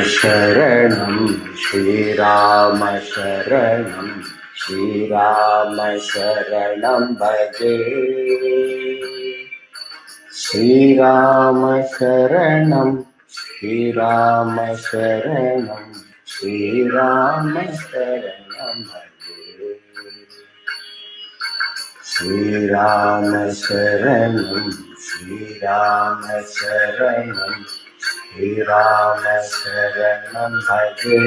शरणं श्रीराम शरणं श्रीराम शरणं भजे श्रीराम शरणं श्रीराम शरणं श्रीराम शरणं भजे श्रीराम शरणं श्रीराम शरणं श्रीराम शरणं भजे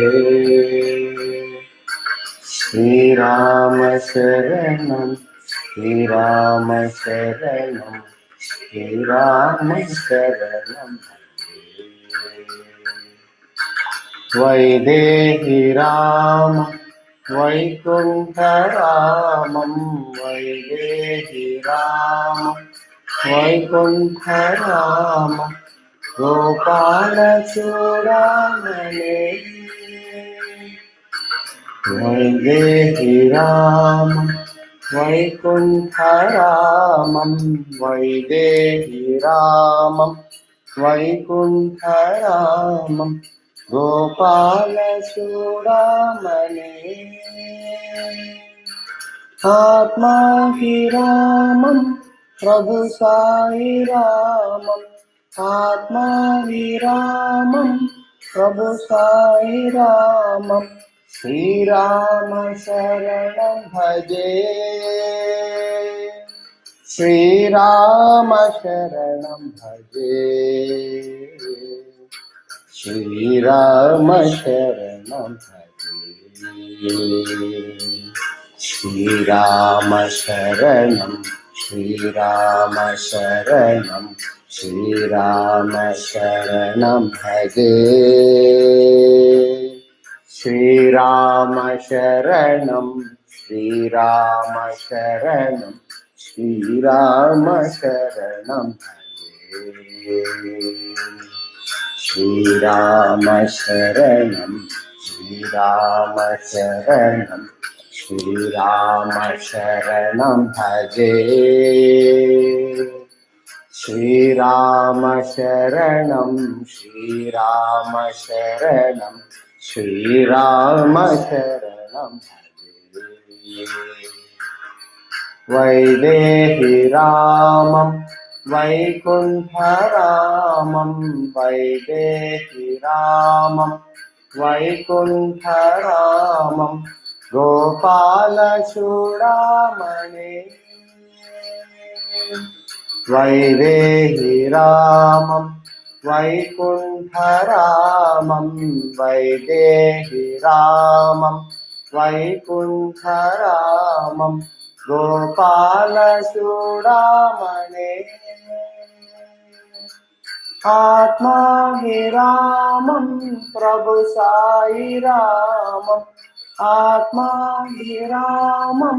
श्रीराम शरणं श्रीराम शरणं श्रीराम शरणं भजे वैदेहि राम वैकुण्ठरामं वैदेहि राम वैकुण्ठरामं गोपालचूडामणि वैदेहि राम वैकुण्ठरामं वैदेहि रामं वैकुण्ठरामं गोपालचूडामणि आत्मा हि रामं प्रभु साई रामम् आत्मा हि रामं प्रभु साई रामं श्रीराम शरणं भजे श्रीराम शरणं भजे श्रीराम शरणं भजे श्रीराम शरणं श्रीराम शरणं श्रीराम शरणं भजे श्रीराम शरणं श्रीराम शरणं श्रीराम शरणं भजे श्रीराम शरणं श्रीराम शरणं श्रीराम शरणं भजे श्रीराम शरणं श्रीराम शरणं श्रीराम शरणं भजे वैदेहि रामं वैकुण्ठरामं वैदेहि रामं वैकुण्ठरामं गोपालचूडामणि वैदेहि रामं वैकुण्ठरामं वैदेहि रामं वैकुण्ठरामं गोपालचूडामणि आत्मा हि रामं प्रभु साई रामम् आत्मा हि रामं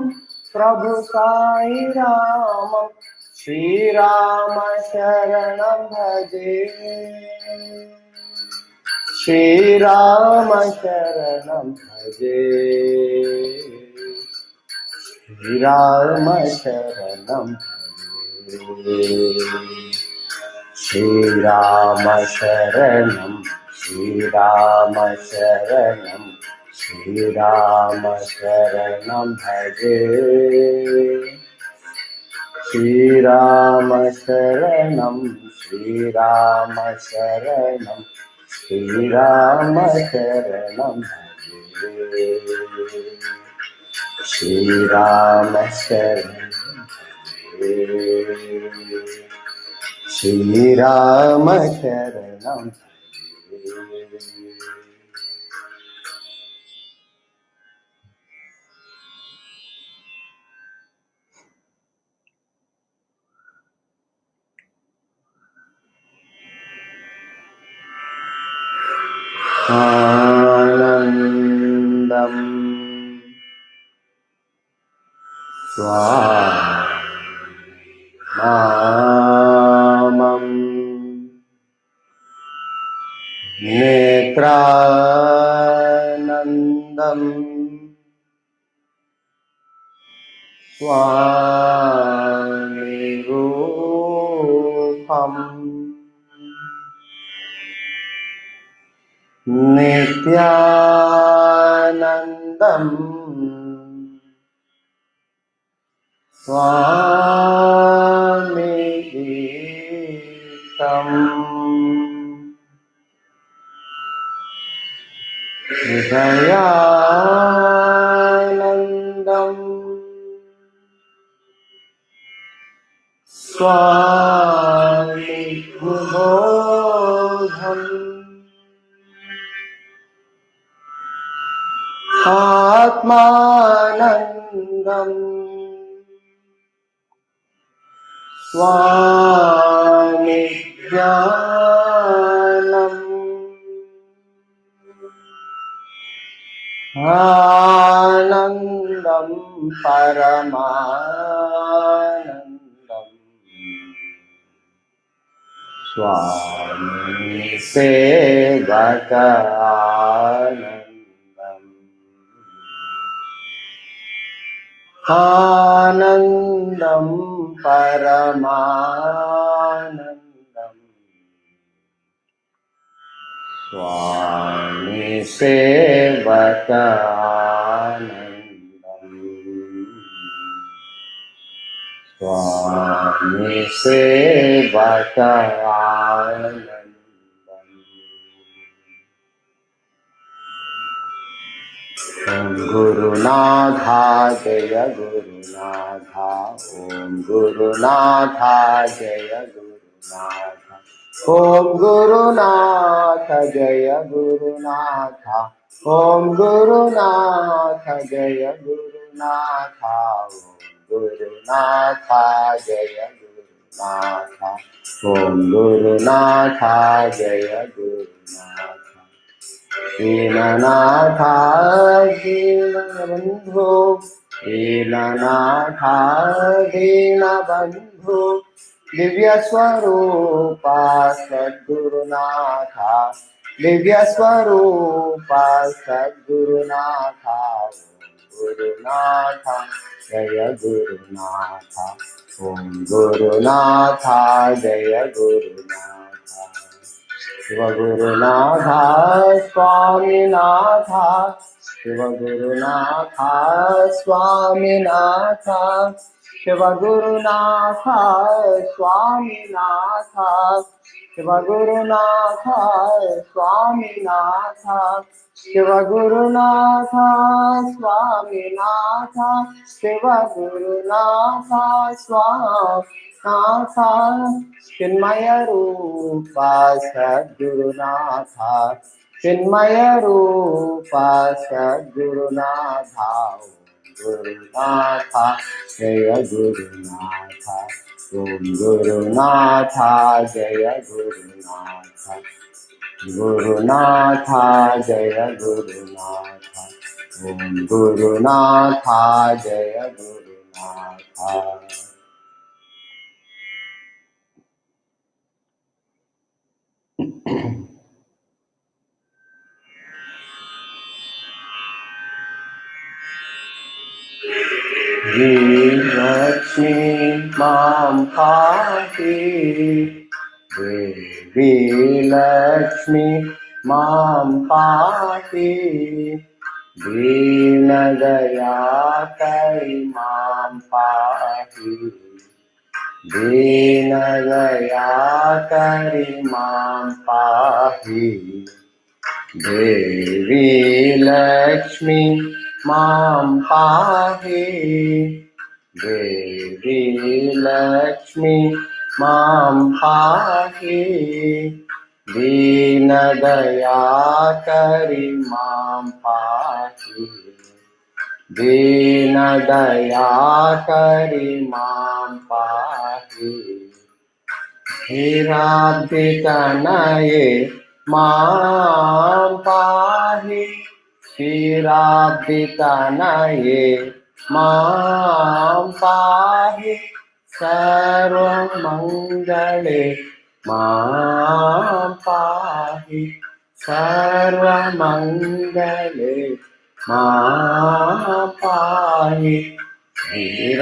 प्रभु साई रामं श्रीराम शरणं भजे श्रीराम शरणं भजे श्रीराम शरणं भजे श्रीराम शरणं श्रीराम शरणं श्रीराम शरणं भजे श्रीराम शरणं श्रीराम शरणं श्रीराम शरणं भजे श्रीराम शरणं भजे श्रीराम शरणं भजे आनन्दं स्वामं नेत्रानन्दं स्वामिरूपम् नित्यानन्दं स्वामिगीतम् हृदयानन्दं स्वामिबोधम् आत्मानन्दं स्वामिज्ञानम् आनन्दं परमानन्दम् स्वामी सेवकानन्दम् आनन्दं परमानन्दम् स्वामी सेवकानन्दम् स्वामी सेवकानन्दम् ॐ गुरुनाथा जय गुरुनाथा ॐ गुरुनाथा जय गुरुनाथा ॐ गुरुनाथ जय गुरुनाथा ॐ गुरुनाथ जय गुरुनाथा ॐ गुरुनाथा जय गुरुनाथा ॐ गुरुनाथा जय गुरुनाथा दीननाथा दीनबन्धो दीननाथा दीनबन्धो दिव्यस्वरूपा सद्गुरुनाथा दिव्यस्वरूपा सद्गुरुनाथा गुरुनाथा जय गुरुनाथा ॐ गुरुनाथा जय गुरुनाथा शिवगुरुनाथा स्वामिनाथा शिवगुरुनाथा स्वामिनाथा शिवगुरुनाथा स्वामिनाथा शिवगुरुनाथा स्वामिनाथा शिवगुरुनाथा स्वामिनाथा शिवगुरुनाथा स्वामिनाथा चिन्मय रूपा सद्गुरुनाथा चिन्मय रूपा सद्गुरुनाथा गुरुनाथा जय गुरुनाथा ओम गुरुनाथा जय गुरुनाथा गुरुनाथा जय गुरुनाथा ओम गुरुनाथा जय गुरुनाथा लक्ष्मी मां पाहि देवी लक्ष्मी मां पाहि दीनदयाकरी मां पाहि दीनदयाकरी मां पाहि देवी लक्ष्मी मां पाहि देवी लक्ष्मी मां पाहि दीनदयाकरी मां पाहि दीनदयाकरी मां पाहि क्षीराब्धितनये मां पाहि क्षीराब्धितनये मां पाहि सर्वमङ्गले मां पाहि सर्वमङ्गले मां पाहि क्षीराब्धितनये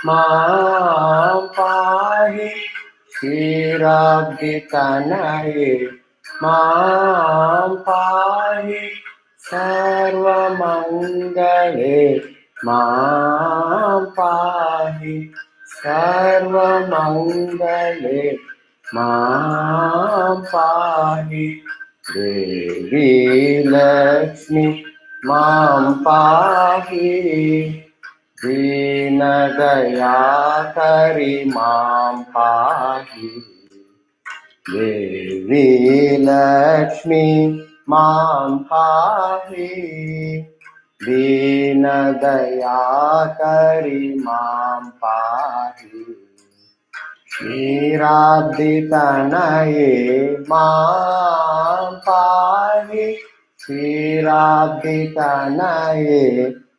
मां पाहि क्षीराब्धितनये मां पाहि सर्वमङ्गले मां पाहि सर्वमङ्गले मां पाहि देवी लक्ष्मी मां पाहि दीनदयाकरि मां पाहि देवी लक्ष्मी मां पाहि दीनदयाकरि मां पाहि क्षीराब्धितनये मां पाहि क्षीराब्धितनये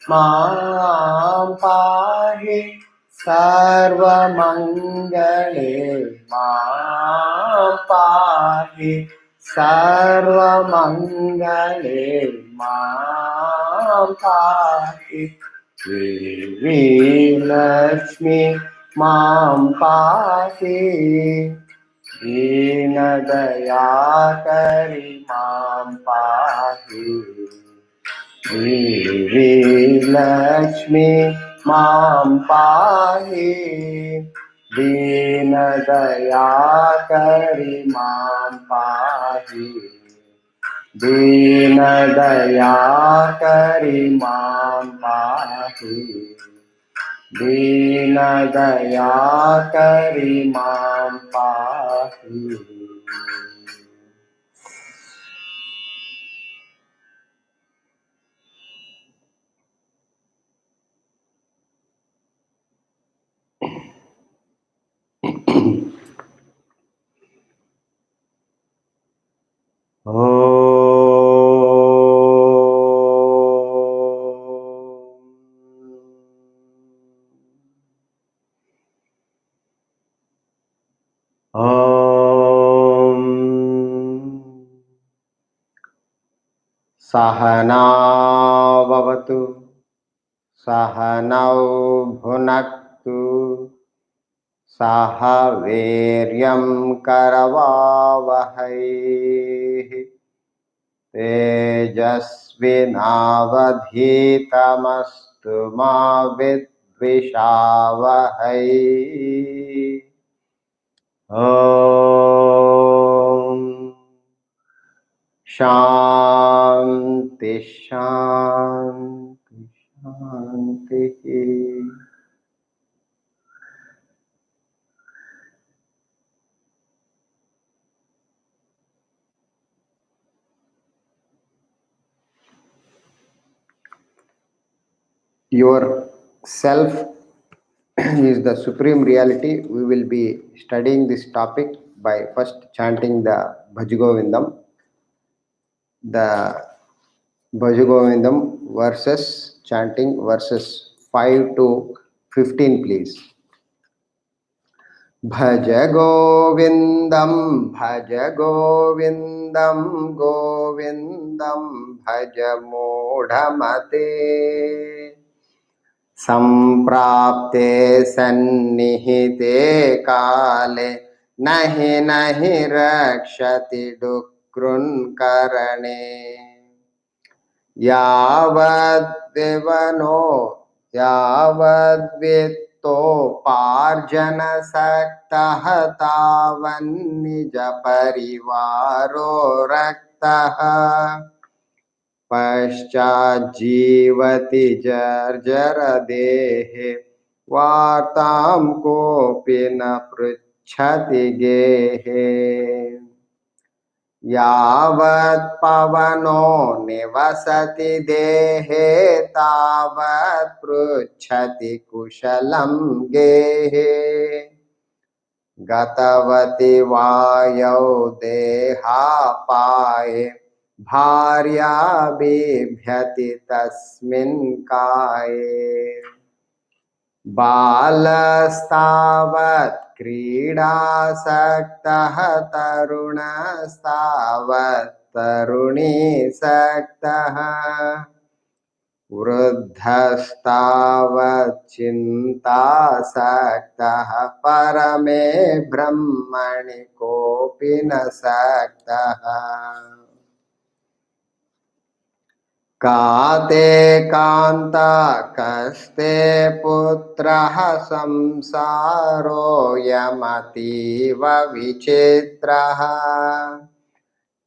मां पाहि सर्वमङ्गले मां पाहि सर्वमङ्गले मां पाहि देवी लक्ष्मी मां पाहि दीनदयाकरि मां पाहि देवी लक्ष्मी मां पाहि दीनदयाकरि मां पाहि दीनदयाकरि मां पाहि दीनदयाकरि मां पाहि सहनाववतु सहनौ भुनक्तु सह वीर्यं करवावहै तेजस्विनावधीतमस्तु मा विद्विषावहै ॐ शान्ति शान्ति शान्तिः Your self is the supreme reality. We will be studying this topic by first chanting the Bhajagovindam. The Bhajagovindam verses, chanting verses 5 to 15, please. भज गोविन्दं गोविन्दं भज मूढमते सम्प्राप्ते सन्निहिते काले नहि नहि रक्षति डुक्रुन्करणे यावद्वित्तोपार्जनसक्तः तावन्निजपरिवारो रक्तः पश्चाज्जीवति जर्जरदेहे वार्तां कोऽपि न पृच्छति गेहे यावत् पवनो निवसति देहे तावत् पृच्छति कुशलं गेहे गतवति वायौ देहापाये भार्या बिभ्यति तस्मिन् काये बालस्तावत् क्रीडासक्तः तरुणस्तावत् तरुणीसक्तः वृद्धस्तावत् चिन्तासक्तः परमे ब्रह्मणि कोऽपि न सक्तः काते कान्ता कस्ते पुत्रः संसारोऽयमतीव विचित्रः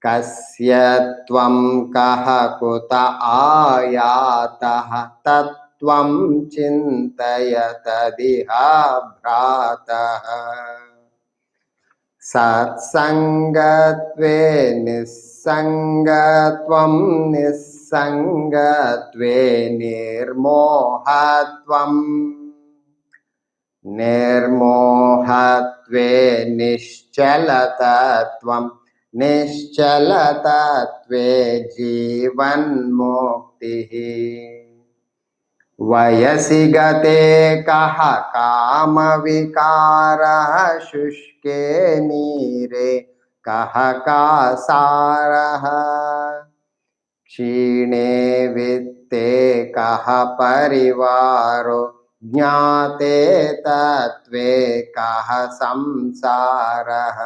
कस्य त्वं कः कुत आयातः तत्त्वं चिन्तय तदिह भ्रातः सत्सङ्गत्वे निस्सङ्गत्वं निस्सङ्गत्वे निर्मोहत्वम् निर्मोहत्वे निश्चलतत्वं निश्चलतत्वे जीवन्मुक्तिः वयसि गते कः कामविकारः शुष्के नीरे कः कासारः क्षीणे वित्ते कः परिवारो ज्ञाते तत्त्वे कः संसारः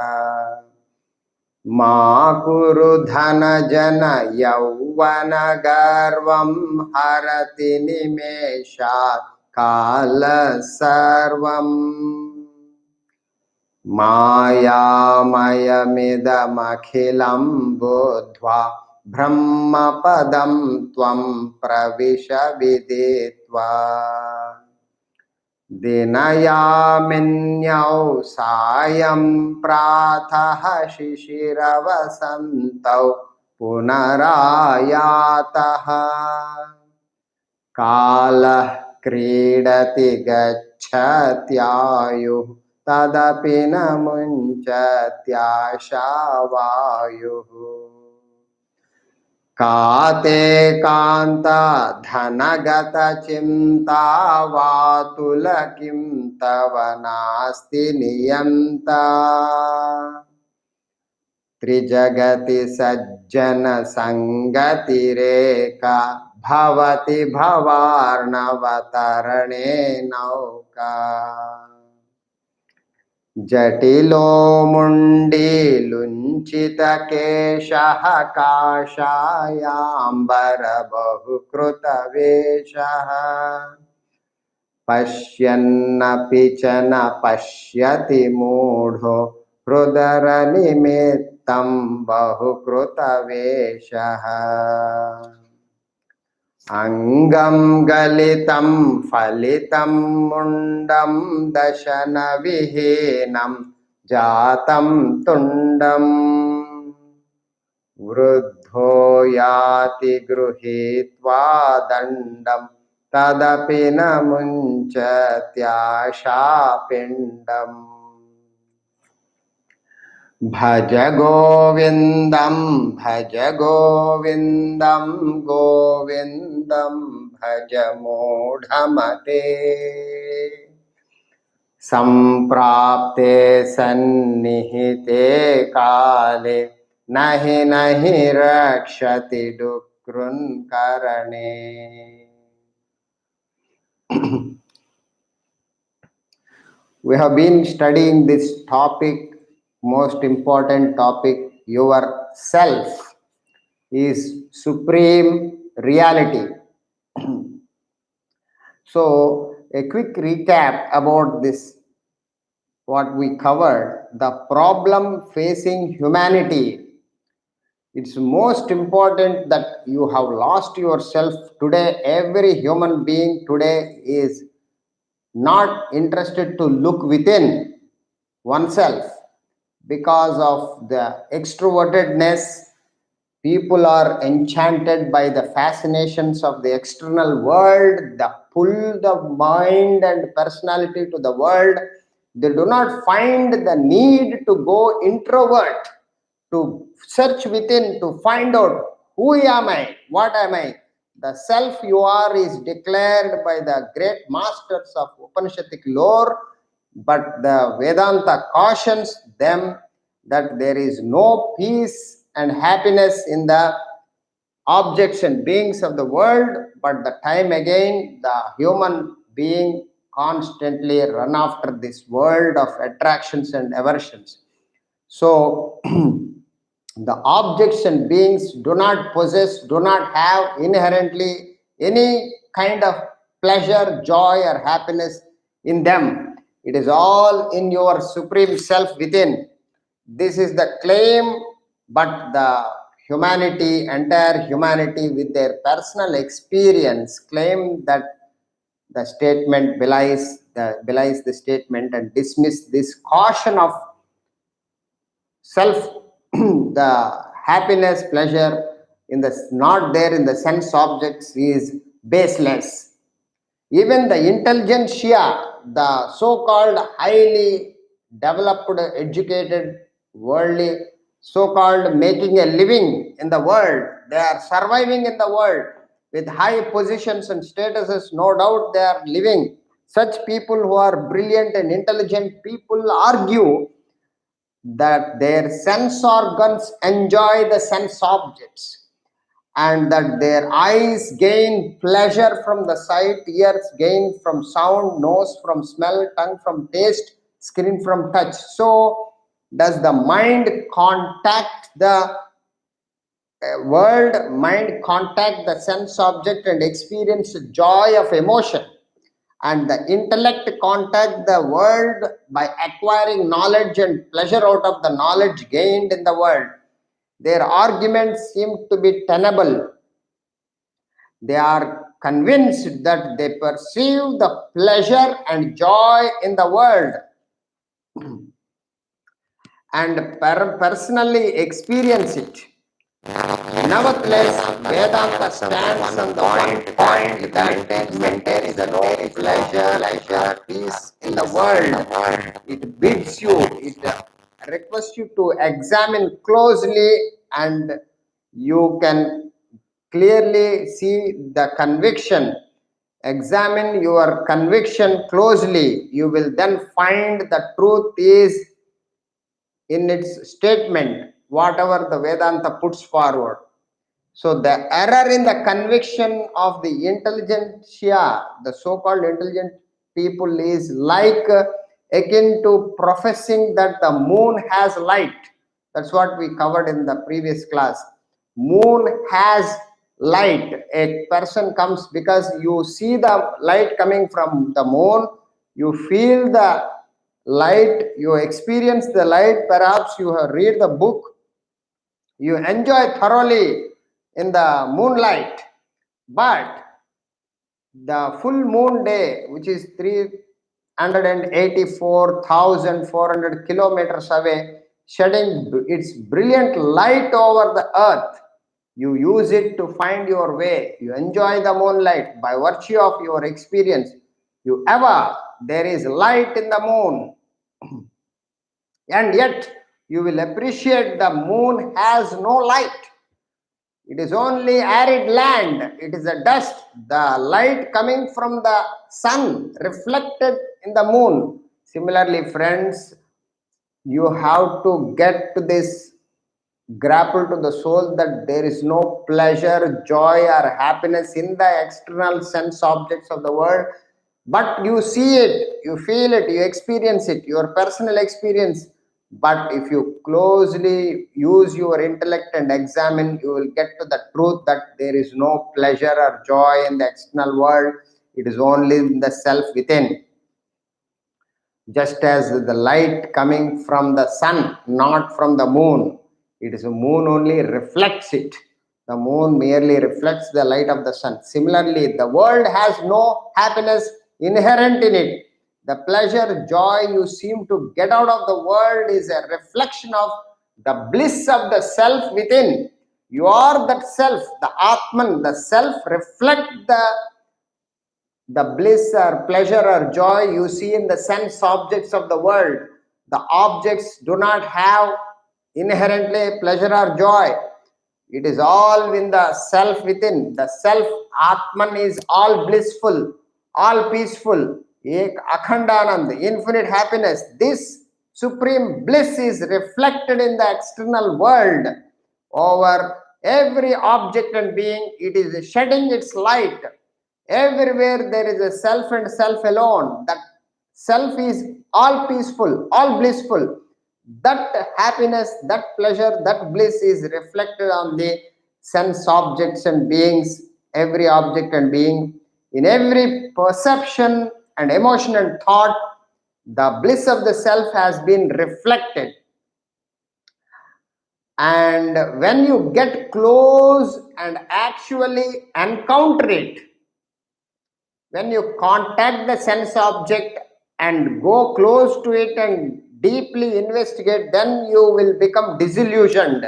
मा कुरु धनजन यौवन गर्वं हरति निमेषात् कालः सर्वम् मायामयमिदमखिलं बुद्ध्वा ब्रह्मपदं त्वं प्रविश विदित्वा दिनयामिन्यौ सायं प्रातः शिशिरवसन्तौ पुनरायातः कालः क्रीडति गच्छत्यायुः तदपि न मुञ्चत्याशावायुः काते कान्ता धनगतचिन्ता वातुल किं तव नास्ति नियन्ता त्रिजगति सज्जन संगतिरेका भवति भवार्णवतरणे नौका जटिलो मुण्डीलुञ्चितकेशः काषायाम्बर बहुकृतवेषः पश्यन्नपि च न पश्यति मूढो हृदरनिमित्तं बहुकृतवेषः अंगं गलितं फलितं मुण्डं दशनविहीनं जातं तुण्डं वृद्धो याति गृहीत्वा दण्डं तदपि न मुञ्चत्याशापिण्डम् भज गोविन्दं गोविन्दं भज मूढमते सम्प्राप्ते सन्निहिते काले नहि रक्षति डुक्रुन्करणे We have been studying this topic, most important topic, yourself is supreme reality. So, a quick recap about this, what we covered, the problem facing humanity. It's most important that you have lost yourself today. Every human being today is not interested to look within oneself because of the extrovertedness. People are enchanted by the fascinations of the external world, the pull the mind and personality to the world. They do not find the need to go introvert, to search within, to find out who am I, what am I. The self you are is declared by the great masters of Upanishadic lore, but the Vedanta cautions them that there is no peace and happiness in the objects and beings of the world, but the time again the human being constantly run after this world of attractions and aversions. So the objects and beings do not possess, do not have inherently any kind of pleasure, joy, or happiness in them. It is all in your supreme self within. This is the claim, but the humanity, entire humanity, with their personal experience, claim that the statement belies the statement and dismiss this caution of self. The happiness, pleasure in the not there in the sense objects is baseless. Even the intelligentsia, the so-called highly developed, educated, worldly, so-called making a living in the world, they are surviving in the world with high positions and statuses, no doubt they are living. Such people who are brilliant and intelligent people argue that their sense organs enjoy the sense objects, and that their eyes gain pleasure from the sight, ears gain from sound, nose from smell, tongue from taste, skin from touch. So does the mind contact the mind contact the sense object and experience joy of emotion, and the intellect contact the world by acquiring knowledge and pleasure out of the knowledge gained in the world. Their arguments seem to be tenable. They are convinced that they perceive the pleasure and joy in the world and personally experience it. Nevertheless, Vedanta stands on the one point that there is no pleasure, peace in the world. It bids you, it requests you to examine closely, and you can clearly see the conviction. Examine your conviction closely. You will then find the truth is in its statement, whatever the Vedanta puts forward. So the error in the conviction of the intelligentsia, the so-called intelligent people, is like akin to professing that the moon has light. That's what we covered in the previous class. Moon has light. A person comes because you see the light coming from the moon, you feel the light, you experience the light, perhaps you have read the book, you enjoy thoroughly in the moonlight, but the full moon day, which is 384,400 kilometers away, shedding its brilliant light over the earth, you use it to find your way, you enjoy the moonlight by virtue of your experience. You ever, there is light in the moon, and yet you will appreciate the moon has no light. It is only arid land. It is a dust. The light coming from the sun reflected in the moon. Similarly, friends, you have to get to this grapple to the soul that there is no pleasure, joy, or happiness in the external sense objects of the world, but you see it, you feel it, you experience it, your personal experience. But if you closely use your intellect and examine, you will get to the truth that there is no pleasure or joy in the external world. It is only in the self within. Just as the light coming from the sun, not from the moon. It is the moon only reflects it. The moon merely reflects the light of the sun. Similarly, the world has no happiness inherent in it. The pleasure, joy you seem to get out of the world is a reflection of the bliss of the self within. You are that self, the Atman, the self reflect the bliss or pleasure or joy you see in the sense objects of the world. The objects do not have inherently pleasure or joy. It is all in the self within. The self Atman is all blissful, all peaceful, Ek Akhandanand, infinite happiness. This supreme bliss is reflected in the external world over every object and being. It is shedding its light. Everywhere there is a self and self alone. That self is all peaceful, all blissful. That happiness, that pleasure, that bliss is reflected on the sense objects and beings, every object and being. In every perception and emotion and thought, the bliss of the self has been reflected. And when you get close and actually encounter it, when you contact the sense object and go close to it and deeply investigate, then you will become disillusioned.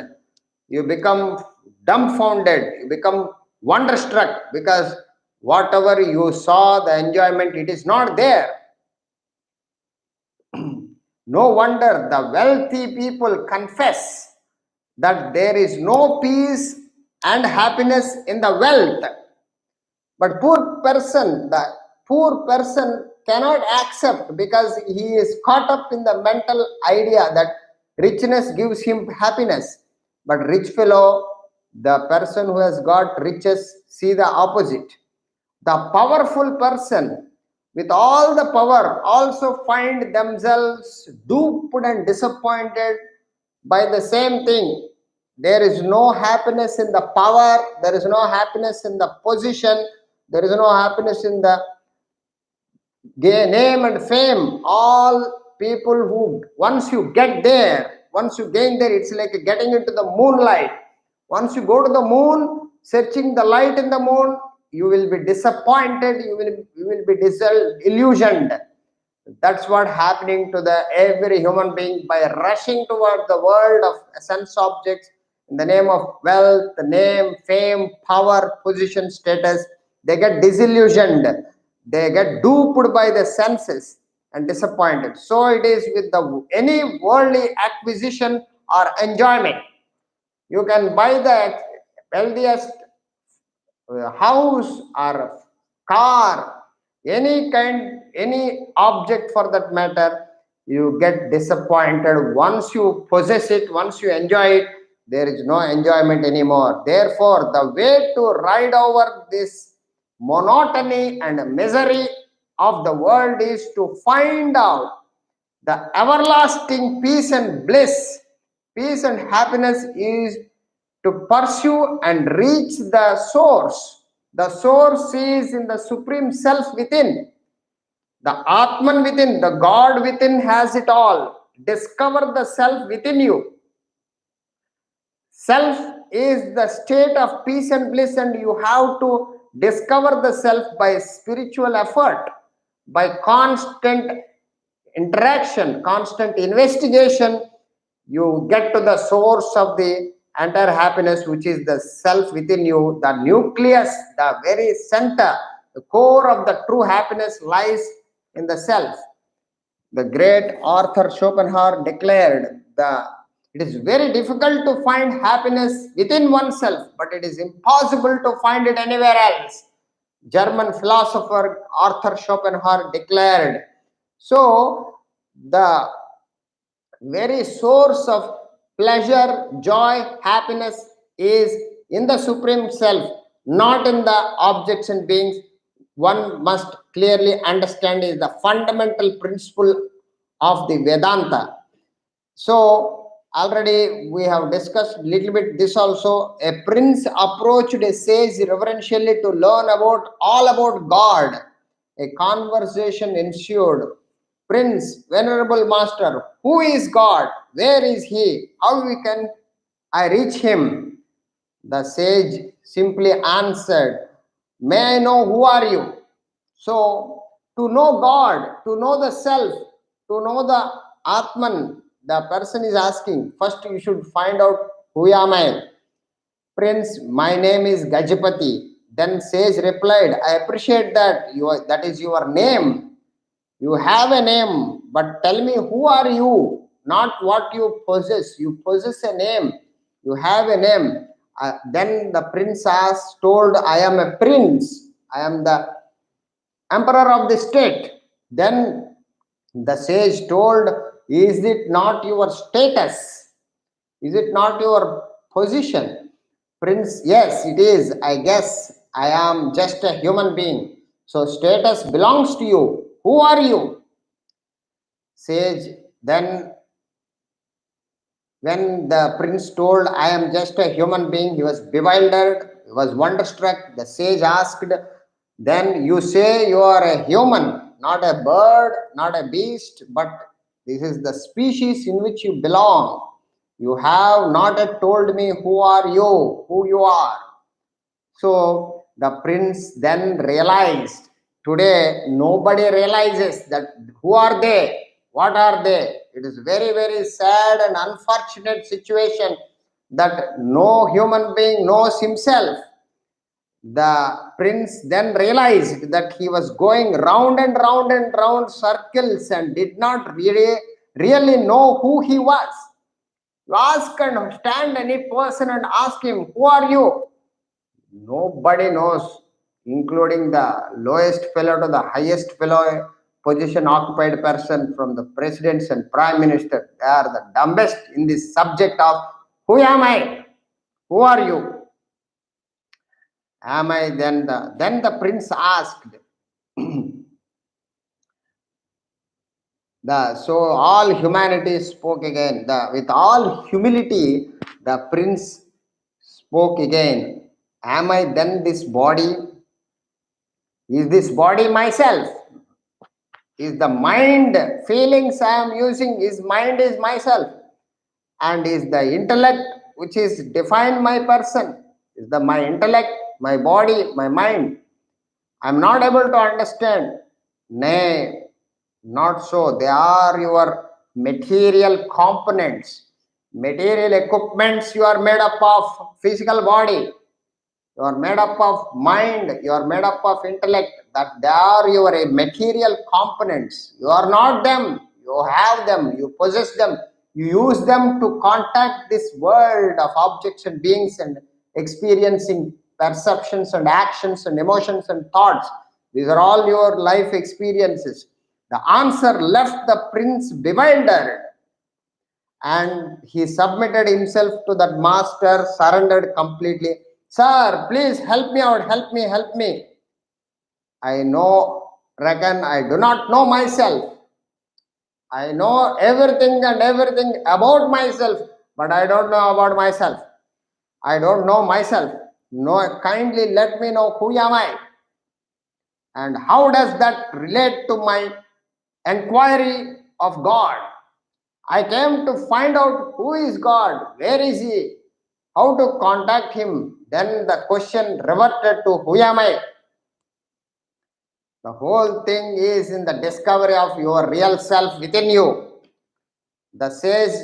You become dumbfounded. You become wonderstruck, because whatever you saw, the enjoyment, it is not there. No wonder the wealthy people confess that there is no peace and happiness in the wealth. But the poor person cannot accept, because he is caught up in the mental idea that richness gives him happiness. But rich fellow, the person who has got riches, see the opposite. The powerful person with all the power also find themselves duped and disappointed by the same thing. There is no happiness in the power, there is no happiness in the position, there is no happiness in the name and fame. All people who, once you get there, once you gain there, it's like getting into the moonlight. Once you go to the moon, searching the light in the moon, you will be disappointed, you will be disillusioned. That's what happening to the every human being by rushing toward the world of sense objects in the name of wealth, name, fame, power, position, status. They get disillusioned. They get duped by the senses and disappointed. So it is with any worldly acquisition or enjoyment. You can buy the wealthiest house or car, any object for that matter. You get disappointed once you possess it, once you enjoy it. There is no enjoyment anymore. Therefore, the way to ride over this monotony and misery of the world is to find out the everlasting peace and bliss. Peace and happiness is to pursue and reach the source. The source is in the supreme self within. The Atman within, the God within has it all. Discover the self within you. Self is the state of peace and bliss, and you have to discover the self by spiritual effort, by constant interaction, constant investigation. You get to the source of the entire happiness, which is the self within you. The nucleus, the very center, the core of the true happiness lies in the self. The great Arthur Schopenhauer declared it is very difficult to find happiness within oneself, but it is impossible to find it anywhere else. German philosopher Arthur Schopenhauer declared. So the very source of pleasure, joy, happiness is in the supreme self, not in the objects and beings. One must clearly understand is the fundamental principle of the Vedanta. So already we have discussed a little bit this also. A prince approached a sage reverentially to learn all about God. A conversation ensued. Prince, venerable master, who is God? Where is he? How can I reach him? The sage simply answered, may I know who are you? So to know God, to know the self, to know the Atman, the person is asking, first you should find out who am I? Prince, my name is Gajapati. Then sage replied, I appreciate that that is your name. You have a name, but tell me who are you? Not what you possess. You possess a name. You have a name. Then the prince told, I am a prince. I am the emperor of the state. Then the sage told, is it not your status? Is it not your position? Prince, yes, it is. I guess I am just a human being. So status belongs to you. Who are you? Sage, then when the prince told, I am just a human being, he was bewildered, he was wonderstruck. The sage asked, then you say you are a human, not a bird, not a beast, but this is the species in which you belong. You have not yet told me who you are. So the prince then realized, today nobody realizes that who are they, what are they. It is very, very sad and unfortunate situation that no human being knows himself. The prince then realized that he was going round and round and round circles and did not really know who he was. You ask and stand any person and ask him, who are you? Nobody knows, including the lowest fellow to the highest fellow position occupied person, from the presidents and prime minister. They are the dumbest in this subject of who am I? Who are you? Am I? Then the prince asked. So all humanity spoke again. With all humility, the prince spoke again. Am I then this body? Is this body myself? Is the mind, feelings I am using, mind is myself? And is the intellect which is defined my person? Is my intellect, my body, my mind? I am not able to understand. Nay, not so. They are your material components, material equipments. You are made up of physical body. You are made up of mind, you are made up of intellect, that they are your material components. You are not them, you have them, you possess them, you use them to contact this world of objects and beings and experiencing perceptions and actions and emotions and thoughts. These are all your life experiences. The answer left the prince bewildered, and he submitted himself to that master, surrendered completely. Sir, please help me out, help me. I reckon I do not know myself. I know everything about myself, but I don't know about myself. I don't know myself. No, kindly let me know who am I, and how does that relate to my inquiry of God. I came to find out who is God, where is He, how to contact Him. Then the question reverted to who am I? The whole thing is in the discovery of your real self within you. The sage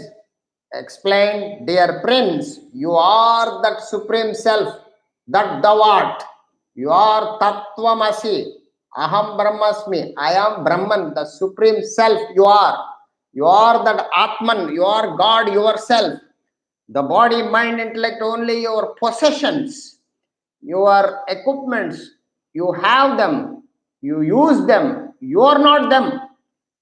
explained, dear prince, you are that supreme self, that thou art. You are Tattvamasi, Aham Brahmasmi, I am Brahman, the supreme self you are. You are that Atman, you are God yourself. The body, mind, intellect, only your possessions, your equipments, you have them, you use them, you are not them.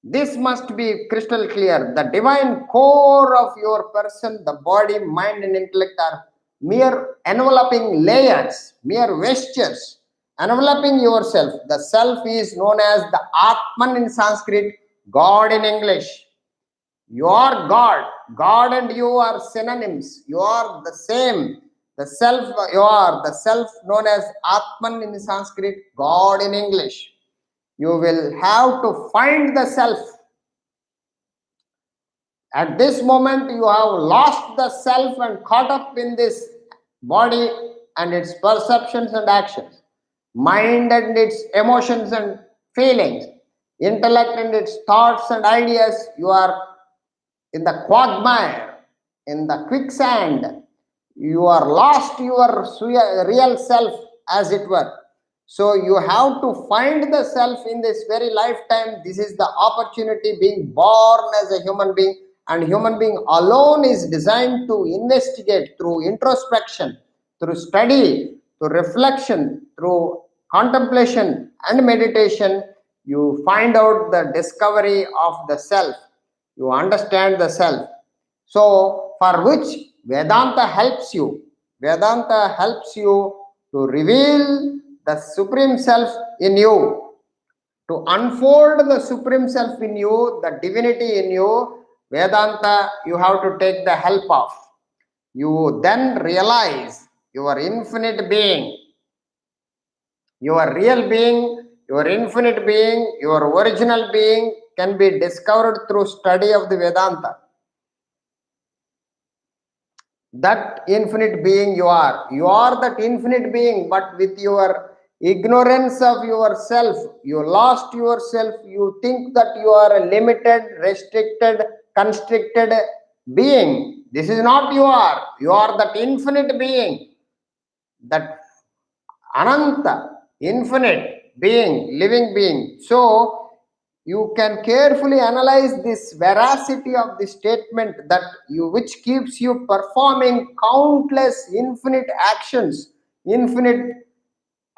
This must be crystal clear. The divine core of your person, the body, mind, and intellect are mere enveloping layers, mere vestures, enveloping yourself. The self is known as the Atman in Sanskrit, God in English. You are God. God and you are synonyms. You are the same. The self, you are the self known as Atman in Sanskrit, God in English. You will have to find the self. At this moment, you have lost the self and caught up in this body and its perceptions and actions, mind and its emotions and feelings, intellect and its thoughts and ideas. You are in the quagmire, in the quicksand. You are lost your real self, as it were. So you have to find the self in this very lifetime. This is the opportunity, being born as a human being, and human being alone is designed to investigate through introspection, through study, through reflection, through contemplation and meditation, you find out the discovery of the self. You understand the self. So, for which Vedanta helps you. Vedanta helps you to reveal the Supreme Self in you, to unfold the Supreme Self in you, the divinity in you. Vedanta, you have to take the help of. You then realize your infinite being, your real being, your infinite being, your original being can be discovered through study of the Vedanta. That infinite being you are that infinite being, but with your ignorance of yourself, you lost yourself. You think that you are a limited, restricted, constricted being. This is not you are that infinite being, that Ananta, infinite being, living being. So you can carefully analyze this veracity of the statement that you, which keeps you performing countless infinite actions, infinite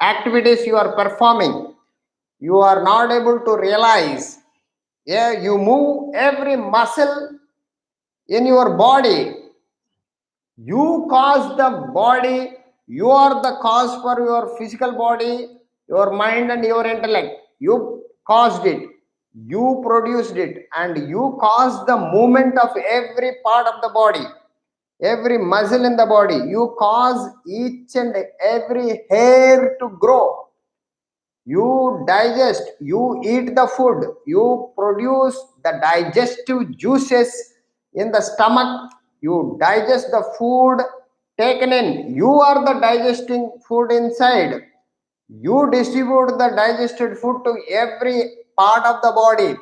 activities you are performing. You are not able to realize. Yeah, you move every muscle in your body. You cause the body, you are the cause for your physical body, your mind and your intellect. You caused it, you produced it, and you caused the movement of every part of the body, every muscle in the body. You cause each and every hair to grow. You digest, you eat the food, you produce the digestive juices in the stomach, you digest the food taken in, you are the digesting food inside, you distribute the digested food to every part of the body,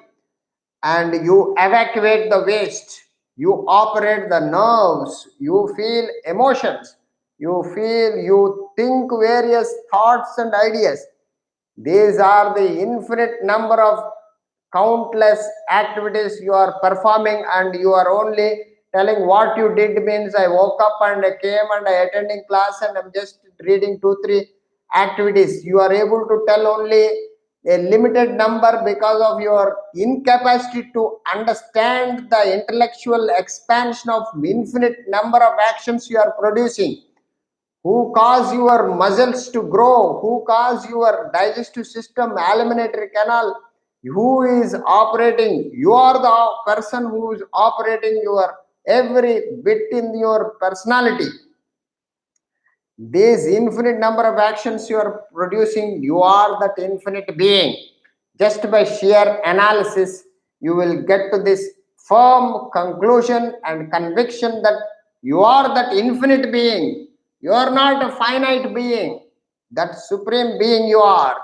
and you evacuate the waste, you operate the nerves, you feel emotions, you think various thoughts and ideas. These are the infinite number of countless activities you are performing, and you are only telling what you did means I woke up and I came and I attending class and I'm just reading 2-3 activities. You are able to tell only a limited number because of your incapacity to understand the intellectual expansion of infinite number of actions you are producing. Who cause your muscles to grow, who cause your digestive system, alimentary canal, who is operating. You are the person who is operating your every bit in your personality. These infinite number of actions you are producing, you are that infinite being. Just by sheer analysis, you will get to this firm conclusion and conviction that you are that infinite being. You are not a finite being. That supreme being you are.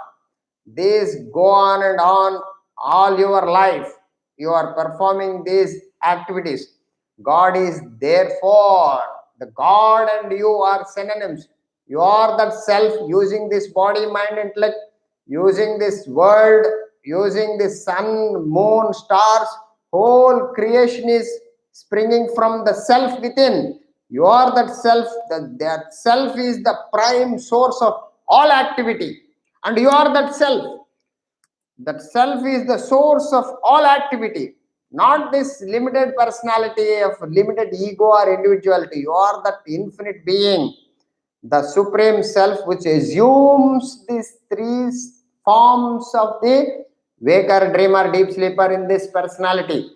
These go on and on all your life. You are performing these activities. God is therefore, the God and you are synonyms. You are that self using this body, mind, intellect, using this world, using the sun, moon, stars. Whole creation is springing from the self within. You are that self, that self is the prime source of all activity. And you are that self. That self is the source of all activity, not this limited personality of limited ego or individuality. You are that infinite being, the supreme self, which assumes these three forms of the waker, dreamer, deep sleeper in this personality.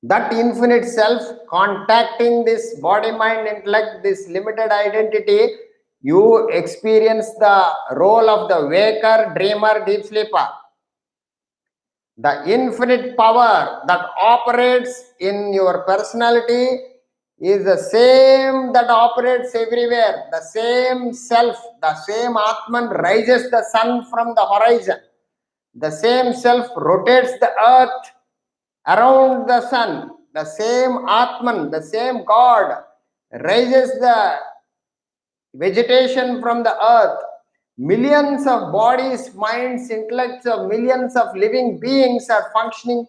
That infinite self contacting this body, mind, intellect, this limited identity, you experience the role of the waker, dreamer, deep sleeper. The infinite power that operates in your personality is the same that operates everywhere. The same self, the same Atman rises the sun from the horizon. The same self rotates the earth around the sun. The same Atman, the same God raises the vegetation from the earth. Millions of bodies, minds, intellects of millions of living beings are functioning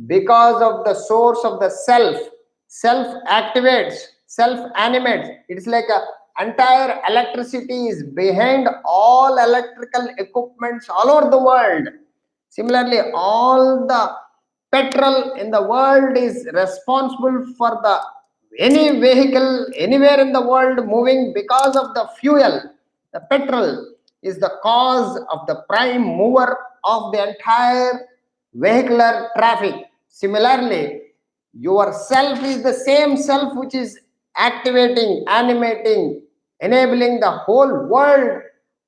because of the source of the self. Self activates, self-animates. It's like a entire electricity is behind all electrical equipments all over the world. Similarly, all the petrol in the world is responsible for the any vehicle anywhere in the world moving because of the fuel. The petrol is the cause of the prime mover of the entire vehicular traffic. Similarly, your self is the same self which is activating, animating, enabling the whole world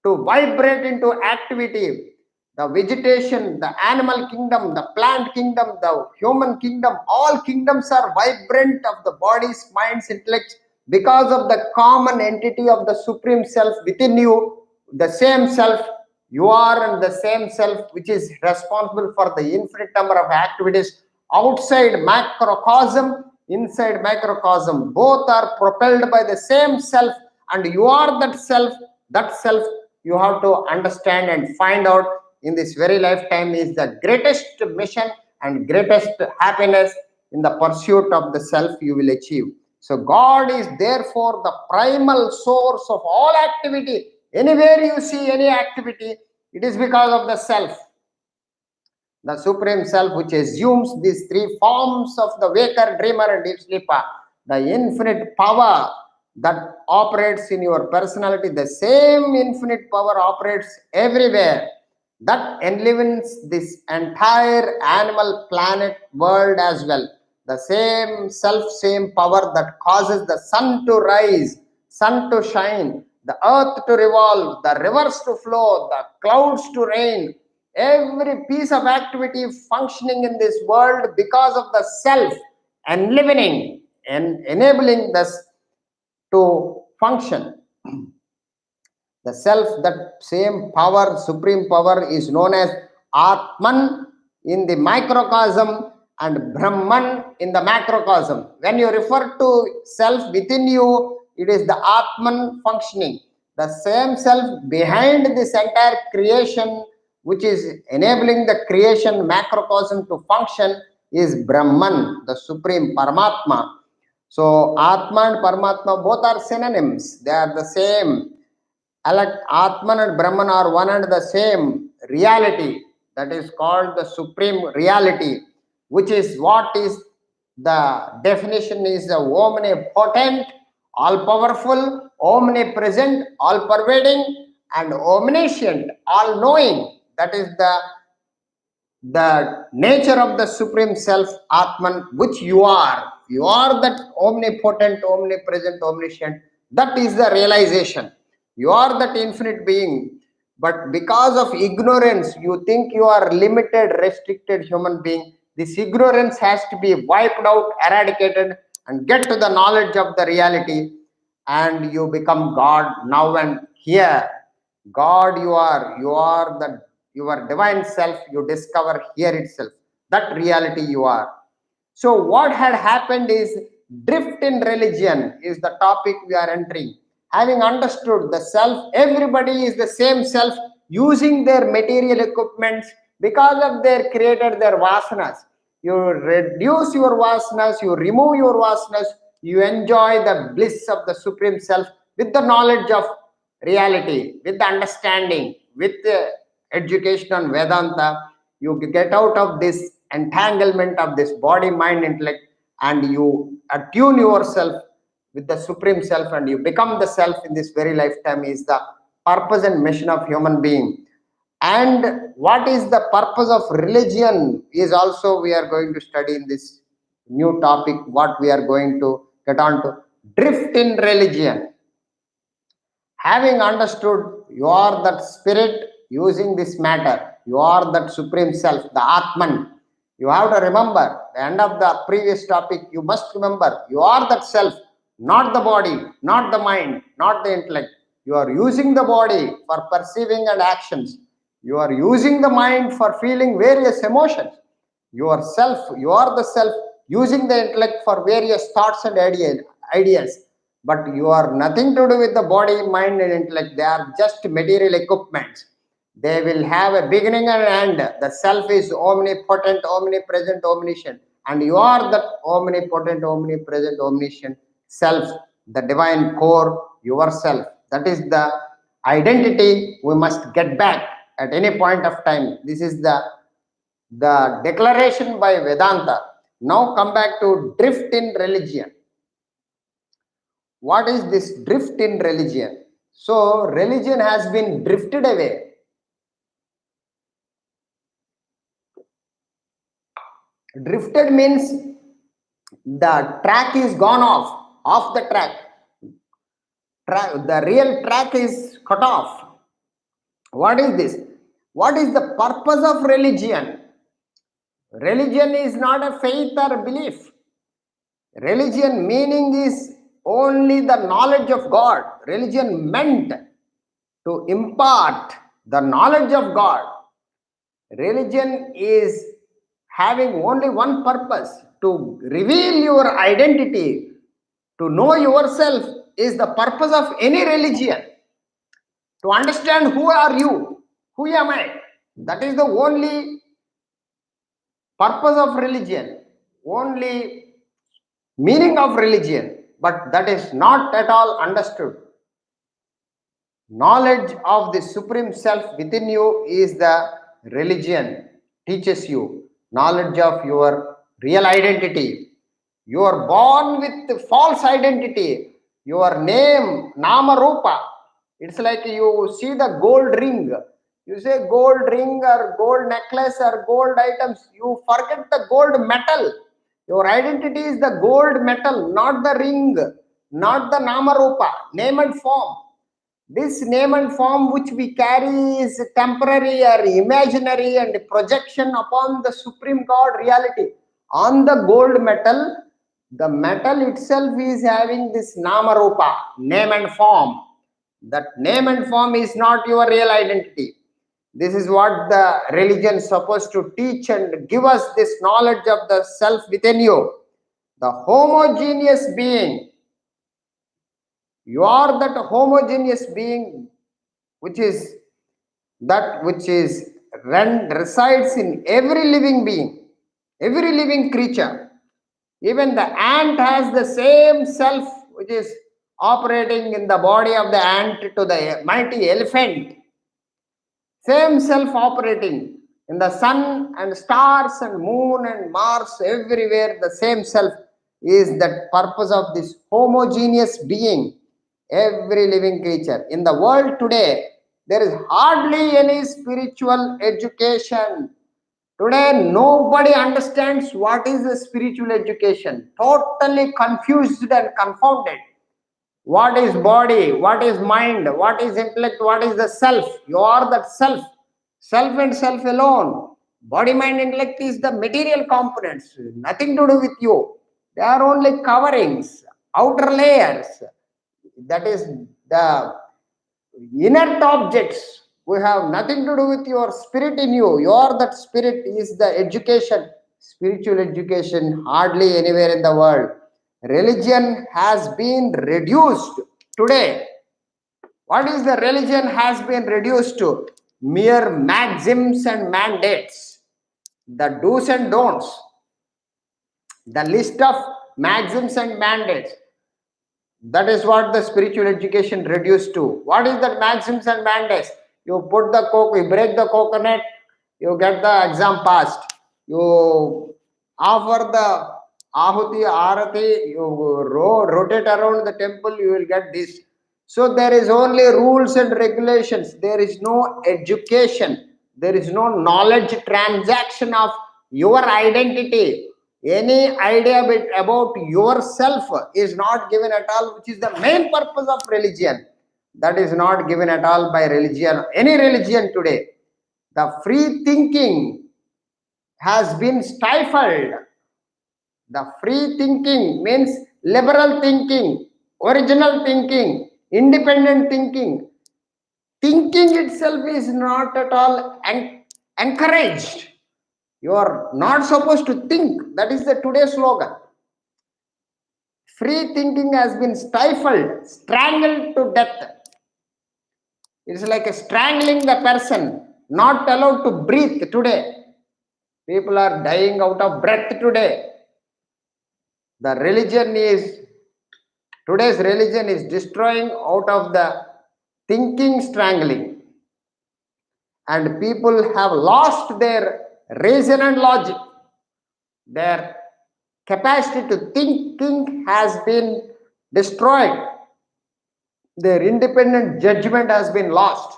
to vibrate into activity. The vegetation, the animal kingdom, the plant kingdom, the human kingdom, all kingdoms are vibrant of the body's, mind's, intellect because of the common entity of the supreme self within you, the same self you are, and the same self which is responsible for the infinite number of activities outside macrocosm, inside microcosm. Both are propelled by the same self, and you are that self. That self you have to understand and find out in this very lifetime is the greatest mission and greatest happiness in the pursuit of the self you will achieve. So God is therefore the primal source of all activity. Anywhere you see any activity, it is because of the self. The supreme self which assumes these three forms of the waker, dreamer, and deep sleeper. The infinite power that operates in your personality, the same infinite power operates everywhere. That enlivens this entire animal planet world as well. The same self, same power that causes the sun to rise, sun to shine, the earth to revolve, the rivers to flow, the clouds to rain, every piece of activity functioning in this world because of the self enlivening and enabling this to function. The self, that same power, supreme power, is known as Atman in the microcosm and Brahman in the macrocosm. When you refer to self within you, it is the Atman functioning. The same self behind this entire creation, which is enabling the creation macrocosm to function, is Brahman, the supreme Paramatma. So Atma and Paramatma both are synonyms. They are the same. Atman and Brahman are one and the same reality. That is called the supreme reality, which is what is the definition is the omnipotent, all powerful, omnipresent, all pervading, and omniscient, all knowing. That is the nature of the supreme self, Atman, which you are. You are that omnipotent, omnipresent, omniscient. That is the realization. You are that infinite being. But because of ignorance, you think you are limited, restricted human being. This ignorance has to be wiped out, eradicated, and get to the knowledge of the reality. And you become God now and here. God you are the your divine self, you discover here itself, that reality you are. So what had happened is drift in religion is the topic we are entering. Having understood the self, everybody is the same self using their material equipments because of their created their vasanas. You reduce your vasanas, you remove your vasanas, you enjoy the bliss of the supreme self with the knowledge of reality, with the understanding, with the education on Vedanta. You get out of this entanglement of this body, mind, intellect, and you attune yourself with the supreme self, and you become the self in this very lifetime is the purpose and mission of human being. And what is the purpose of religion is also we are going to study in this new topic, what we are going to get on to. Drift in religion. Having understood you are that spirit using this matter, you are that supreme self, the Atman. You have to remember the end of the previous topic. You must remember you are that self, not the body, not the mind, not the intellect. You are using the body for perceiving and actions. You are using the mind for feeling various emotions. Yourself, you are the self using the intellect for various thoughts and ideas. But you are nothing to do with the body, mind, and intellect. They are just material equipments. They will have a beginning and an end. The self is omnipotent, omnipresent, omniscient. And you are that omnipotent, omnipresent, omniscient self, the divine core, yourself. That is the identity we must get back at any point of time. This is the declaration by Vedanta. Now come back to drift in religion. What is this drift in religion? So religion has been drifted away. Drifted means the track is gone off the track. The real track is cut off. What is this? What is the purpose of religion? Religion is not a faith or belief. Religion meaning is only the knowledge of God. Religion meant to impart the knowledge of God. Religion is having only one purpose, to reveal your identity, to know yourself is the purpose of any religion. To understand who are you, who am I, that is the only purpose of religion, only meaning of religion, but that is not at all understood. Knowledge of the supreme self within you is the religion, teaches you knowledge of your real identity. You are born with false identity. Your name, Nama Rupa. It's like you see the gold ring. You say gold ring or gold necklace or gold items. You forget the gold metal. Your identity is the gold metal, not the ring, not the Nama Rupa, name and form. This name and form which we carry is temporary or imaginary and projection upon the Supreme God reality. On the gold metal, the metal itself is having this Nama Rupa, name and form. That name and form is not your real identity. This is what the religion is supposed to teach and give us, this knowledge of the self within you. The homogeneous being. You are that homogeneous being which is resides in every living being, every living creature. Even the ant has the same self which is operating in the body of the ant to the mighty elephant. Same self operating in the sun and stars and moon and Mars, everywhere the same self is the purpose of this homogeneous being. Every living creature in the world today, there is hardly any spiritual education. Today nobody understands what is the spiritual education. Totally confused and confounded. What is body, what is mind, what is intellect, what is the self? You are that self, self and self alone. Body, mind, intellect is the material components, nothing to do with you. They are only coverings, outer layers. That is the inert objects. We have nothing to do with your spirit in you. Your that spirit is the education, spiritual education, hardly anywhere in the world. Religion has been reduced today. What is the religion has been reduced to? Mere maxims and mandates, the do's and don'ts, the list of maxims and mandates. That is what the spiritual education reduced to. What is that maxims and mandates? You put the you break the coconut, you get the exam passed. You offer the ahuti, arati, you rotate around the temple, you will get this. So there is only rules and regulations. There is no education. There is no knowledge transaction of your identity. Any idea about yourself is not given at all, which is the main purpose of religion. That is not given at all by religion, any religion today. The free thinking has been stifled. The free thinking means liberal thinking, original thinking, independent thinking. Thinking itself is not at all encouraged. You are not supposed to think. That is the today's slogan. Free thinking has been stifled, strangled to death. It's like strangling the person, not allowed to breathe today. People are dying out of breath today. The religion is Today's religion is destroying out of the thinking strangling, and people have lost their reason and logic. Their capacity to thinking has been destroyed. Their independent judgment has been lost.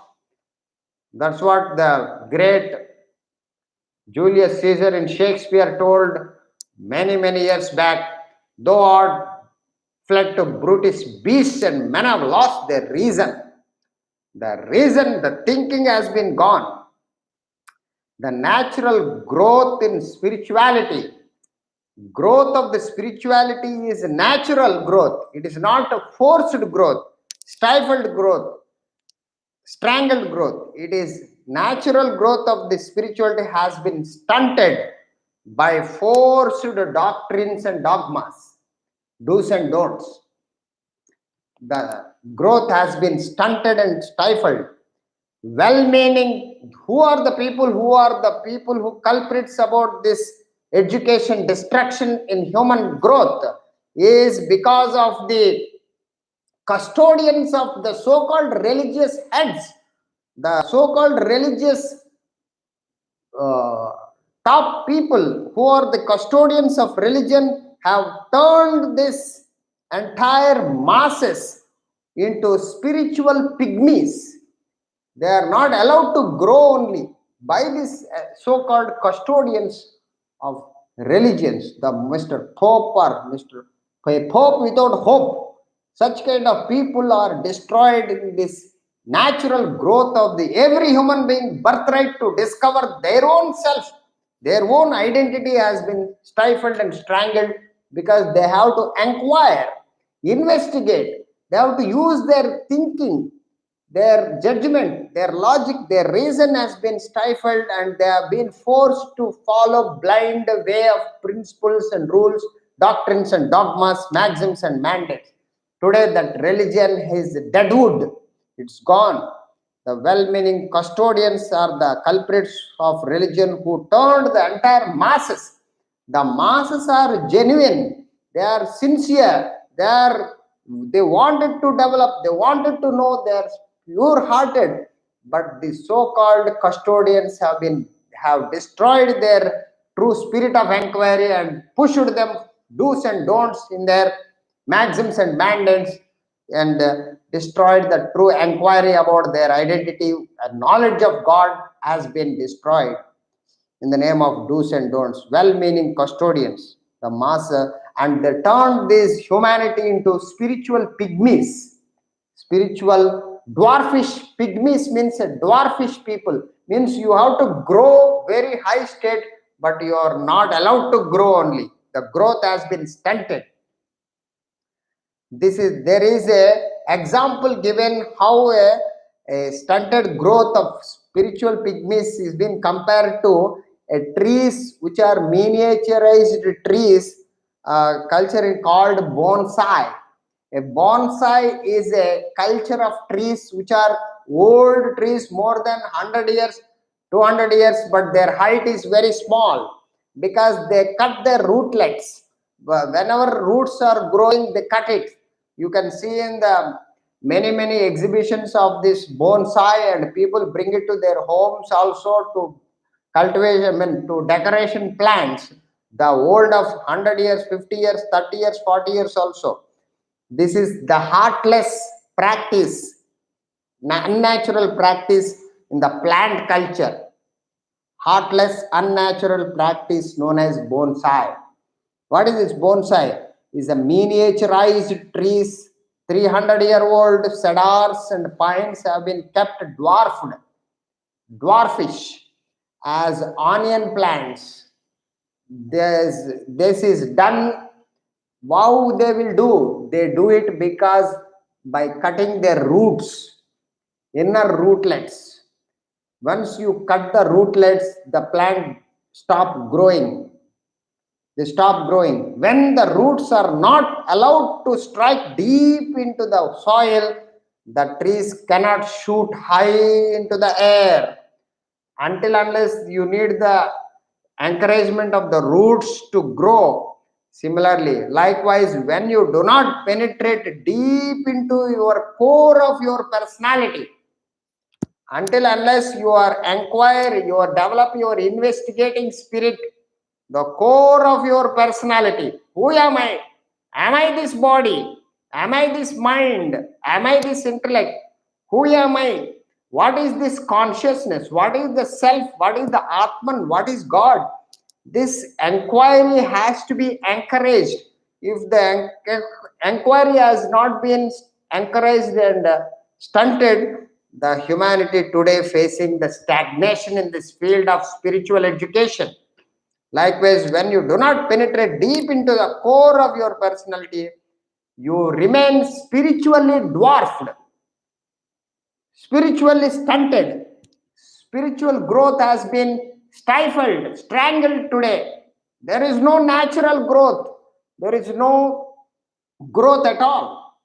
That's what the great Julius Caesar in Shakespeare told many years back. Thou art fled to brutish beasts, and men have lost their reason. The reason, the thinking has been gone. The natural growth in spirituality, growth of the spirituality is natural growth. It is not a forced growth, stifled growth, strangled growth. It is natural growth of the spirituality has been stunted by forced doctrines and dogmas, do's and don'ts. The growth has been stunted and stifled. Well-meaning, who are the people who culprits about this education destruction in human growth is because of the custodians of the so-called religious heads, the so-called religious uh, top people who are the custodians of religion have turned this entire masses into spiritual pygmies. They are not allowed to grow only by these so-called custodians of religions, the Mr. Pope or Mr. Pope without hope. Such kind of people are destroyed in this natural growth of the every human being birthright to discover their own self. Their own identity has been stifled and strangled because they have to inquire, investigate, they have to use their thinking, their judgment, their logic, their reason has been stifled, and they have been forced to follow blind way of principles and rules, doctrines and dogmas, maxims and mandates. Today that religion is deadwood. It's gone. The well-meaning custodians are the culprits of religion who turned the entire masses. The masses are genuine. They are sincere. They wanted to develop. They wanted to know. They are pure-hearted. But the so-called custodians have destroyed their true spirit of inquiry and pushed them do's and don'ts in their maxims and mandates, and destroyed the true inquiry about their identity and knowledge of God has been destroyed in the name of do's and don'ts. Well-meaning custodians, the mass, and they turned this humanity into spiritual pygmies. Spiritual dwarfish pygmies means a dwarfish people, means you have to grow very high state, but you are not allowed to grow only. The growth has been stunted. There is a example given how a stunted growth of spiritual pygmies is being compared to trees which are miniaturized trees, culture called bonsai. A bonsai is a culture of trees which are old trees, more than 100 years, 200 years, but their height is very small because they cut their rootlets. Whenever roots are growing, they cut it. You can see in the many exhibitions of this bonsai, and people bring it to their homes also to cultivation, to decoration plants. The old of 100 years, 50 years, 30 years, 40 years also. This is the heartless practice, unnatural practice in the plant culture. Heartless, unnatural practice known as bonsai. What is this bonsai? Is a miniaturized trees, 300-year-old cedars and pines have been kept dwarfish as onion plants. This is done. How they will do? They do it because by cutting their roots, inner rootlets. Once you cut the rootlets, the plant stop growing. They stop growing. When the roots are not allowed to strike deep into the soil, the trees cannot shoot high into the air. Until unless you need the encouragement of the roots to grow, Similarly, likewise, when you do not penetrate deep into your core of your personality, until unless you are inquire, you are develop your investigating spirit, the core of your personality. Who am I? Am I this body? Am I this mind? Am I this intellect? Who am I? What is this consciousness? What is the self? What is the Atman? What is God? This inquiry has to be encouraged. If the inquiry has not been encouraged and stunted, the humanity today facing the stagnation in this field of spiritual education. Likewise, when you do not penetrate deep into the core of your personality, you remain spiritually dwarfed, spiritually stunted. Spiritual growth has been stifled, strangled today. There is no natural growth. There is no growth at all.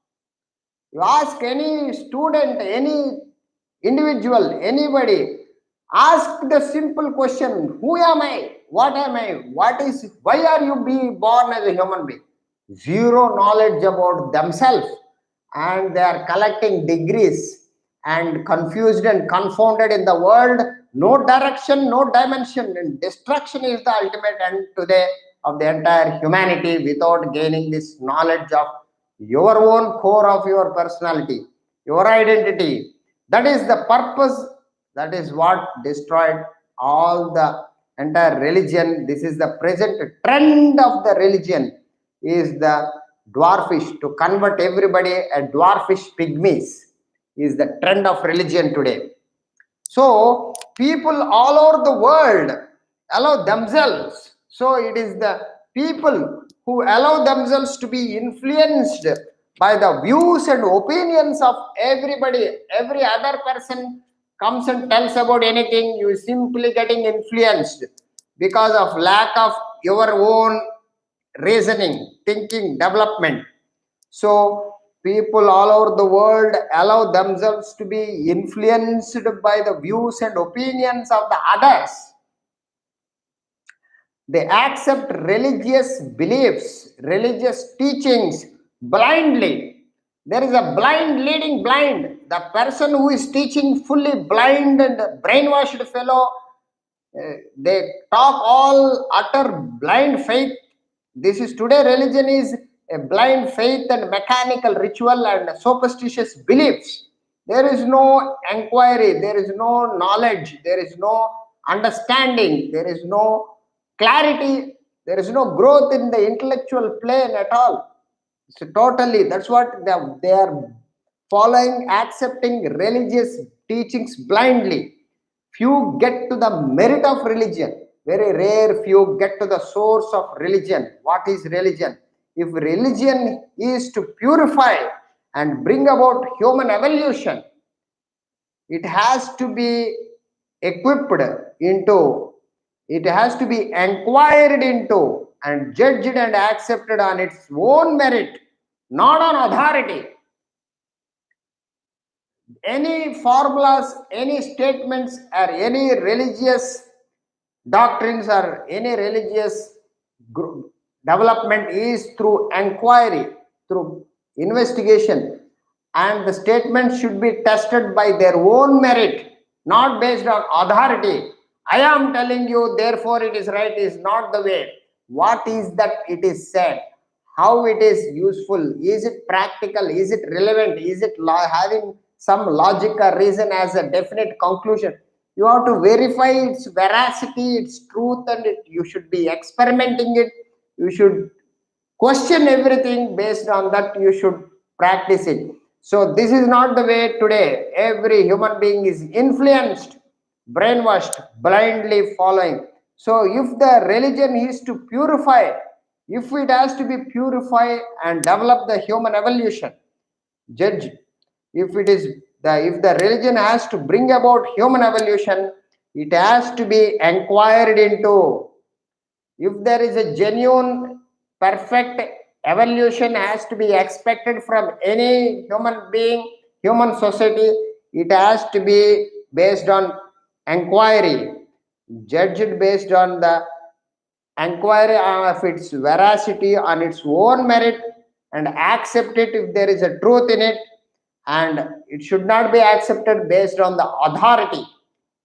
You ask any student, any individual, anybody, ask the simple question, who am I? What am I? What is, why are you being born as a human being? Zero knowledge about themselves, and they are collecting degrees and confused and confounded in the world. No direction, no dimension, and destruction is the ultimate end today of the entire humanity without gaining this knowledge of your own core of your personality, your identity. That is the purpose. That is what destroyed all the entire religion. This is the present trend of the religion, is the dwarfish, to convert everybody a dwarfish pygmies, is the trend of religion today. So people all over the world allow themselves. So it is the people who allow themselves to be influenced by the views and opinions of everybody. Every other person comes and tells about anything, you simply getting influenced because of lack of your own reasoning, thinking, development. So people all over the world allow themselves to be influenced by the views and opinions of the others. They accept religious beliefs, religious teachings blindly. There is a blind leading blind. The person who is teaching fully blind and brainwashed fellow, they talk all utter blind faith. This is today religion is a blind faith and mechanical ritual and superstitious beliefs. There is no inquiry, there is no knowledge, there is no understanding, there is no clarity, there is no growth in the intellectual plane at all. So totally, that's what they are following, accepting religious teachings blindly. Few get to the merit of religion. Very rare few get to the source of religion. What is religion? If religion is to purify and bring about human evolution, it has to be equipped into, it has to be inquired into and judged and accepted on its own merit, not on authority. Any formulas, any statements, or any religious doctrines or any religious development is through inquiry, through investigation, and the statement should be tested by their own merit, not based on authority. I am telling you, therefore it is right, is not the way. What is that it is said? How it is useful? Is it practical? Is it relevant? Is it having some logic or reason as a definite conclusion? You have to verify its veracity, its truth, and you should be experimenting it. You should question everything. Based on that, you should practice it. So this is not the way today. Every human being is influenced, brainwashed, blindly following. So if the religion is to purify, if it has to be purify and develop the human evolution, judge, if it is if the religion has to bring about human evolution, it has to be inquired into. If there is a genuine perfect evolution has to be expected from any human being, human society, it has to be based on inquiry, judged based on the inquire of its veracity on its own merit, and accept it if there is a truth in it. And it should not be accepted based on the authority,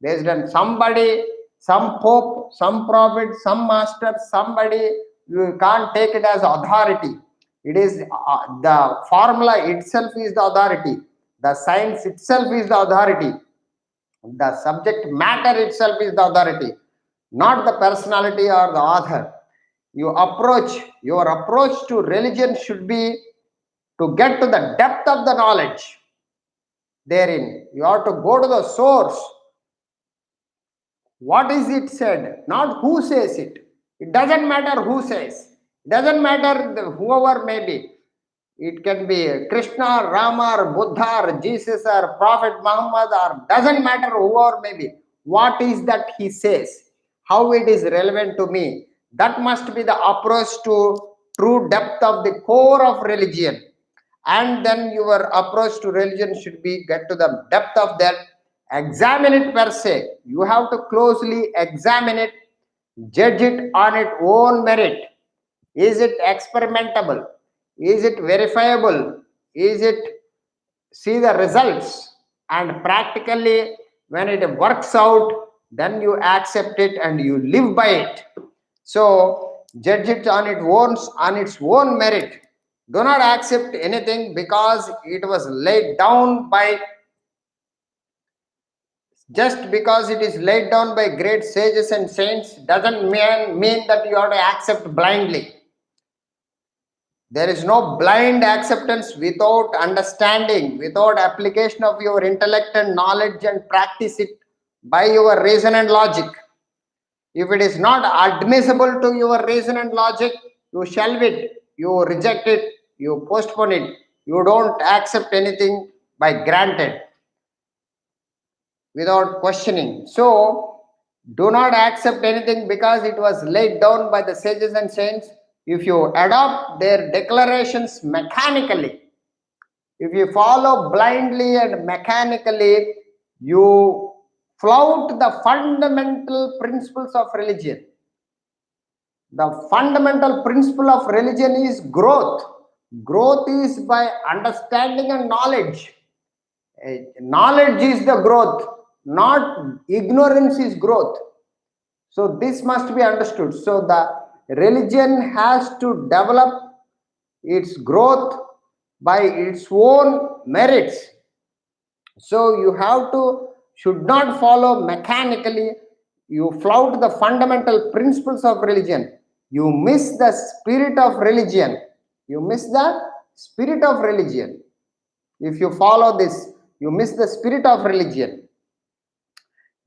based on somebody, some pope, some prophet, some master, somebody. You can't take it as authority. It is the formula itself is the authority, the science itself is the authority, the subject matter itself is the authority, not the personality or the author. Your approach to religion should be to get to the depth of the knowledge therein. You have to go to the source. What is it said, not who says it. It doesn't matter who says, it doesn't matter whoever may be. It can be Krishna, Rama, or Buddha, or Jesus, or Prophet Muhammad, or doesn't matter whoever may be. What is that he says? How it is relevant to me? That must be the approach to true depth of the core of religion. And then your approach to religion should be get to the depth of that. Examine it per se. You have to closely examine it, judge it on its own merit. Is it experimentable? Is it verifiable? Is it see the results? And practically, when it works out, then you accept it and you live by it. So judge it on its own merit. Do not accept anything because it was laid down by, just because it is laid down by great sages and saints doesn't mean that you have to accept blindly. There is no blind acceptance without understanding, without application of your intellect and knowledge and practice it by your reason and logic. If it is not admissible to your reason and logic, you shelve it, you reject it, you postpone it. You don't accept anything by granted without questioning. So, do not accept anything because it was laid down by the sages and saints. If you adopt their declarations mechanically, if you follow blindly and mechanically, you flout the fundamental principles of religion. The fundamental principle of religion is growth. Growth is by understanding and knowledge. Knowledge is the growth, not ignorance is growth. So this must be understood. So the religion has to develop its growth by its own merits. So you should not follow mechanically. You flout the fundamental principles of religion. You miss the spirit of religion. You miss the spirit of religion. If you follow this, you miss the spirit of religion.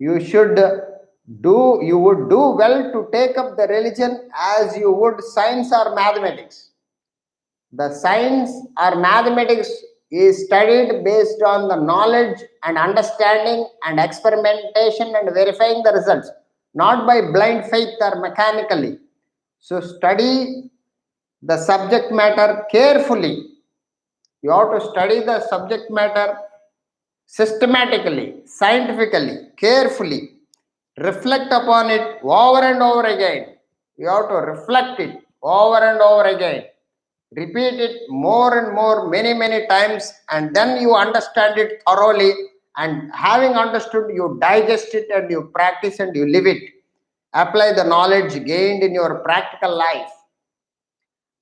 You would do well to take up the religion as you would science or mathematics. The science or mathematics is studied based on the knowledge and understanding and experimentation and verifying the results, not by blind faith or mechanically. So study the subject matter carefully. You have to study the subject matter systematically, scientifically, carefully. Reflect upon it over and over again. You have to reflect it over and over again. Repeat it more and more, many times, and then you understand it thoroughly. And having understood, you digest it and you practice and you live it. Apply the knowledge gained in your practical life.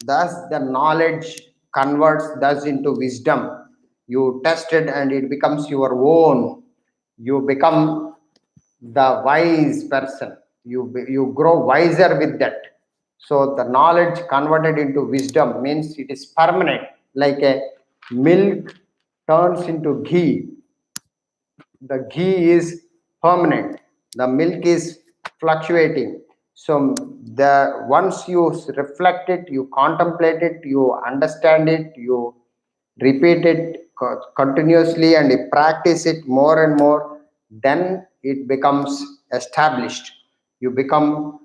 Thus, the knowledge converts thus into wisdom. You test it and it becomes your own. You become the wise person. You grow wiser with that. So the knowledge converted into wisdom means it is permanent, like a milk turns into ghee. The ghee is permanent. The milk is fluctuating. So the once you reflect it, you contemplate it, you understand it, you repeat it continuously and you practice it more and more, then it becomes established. You become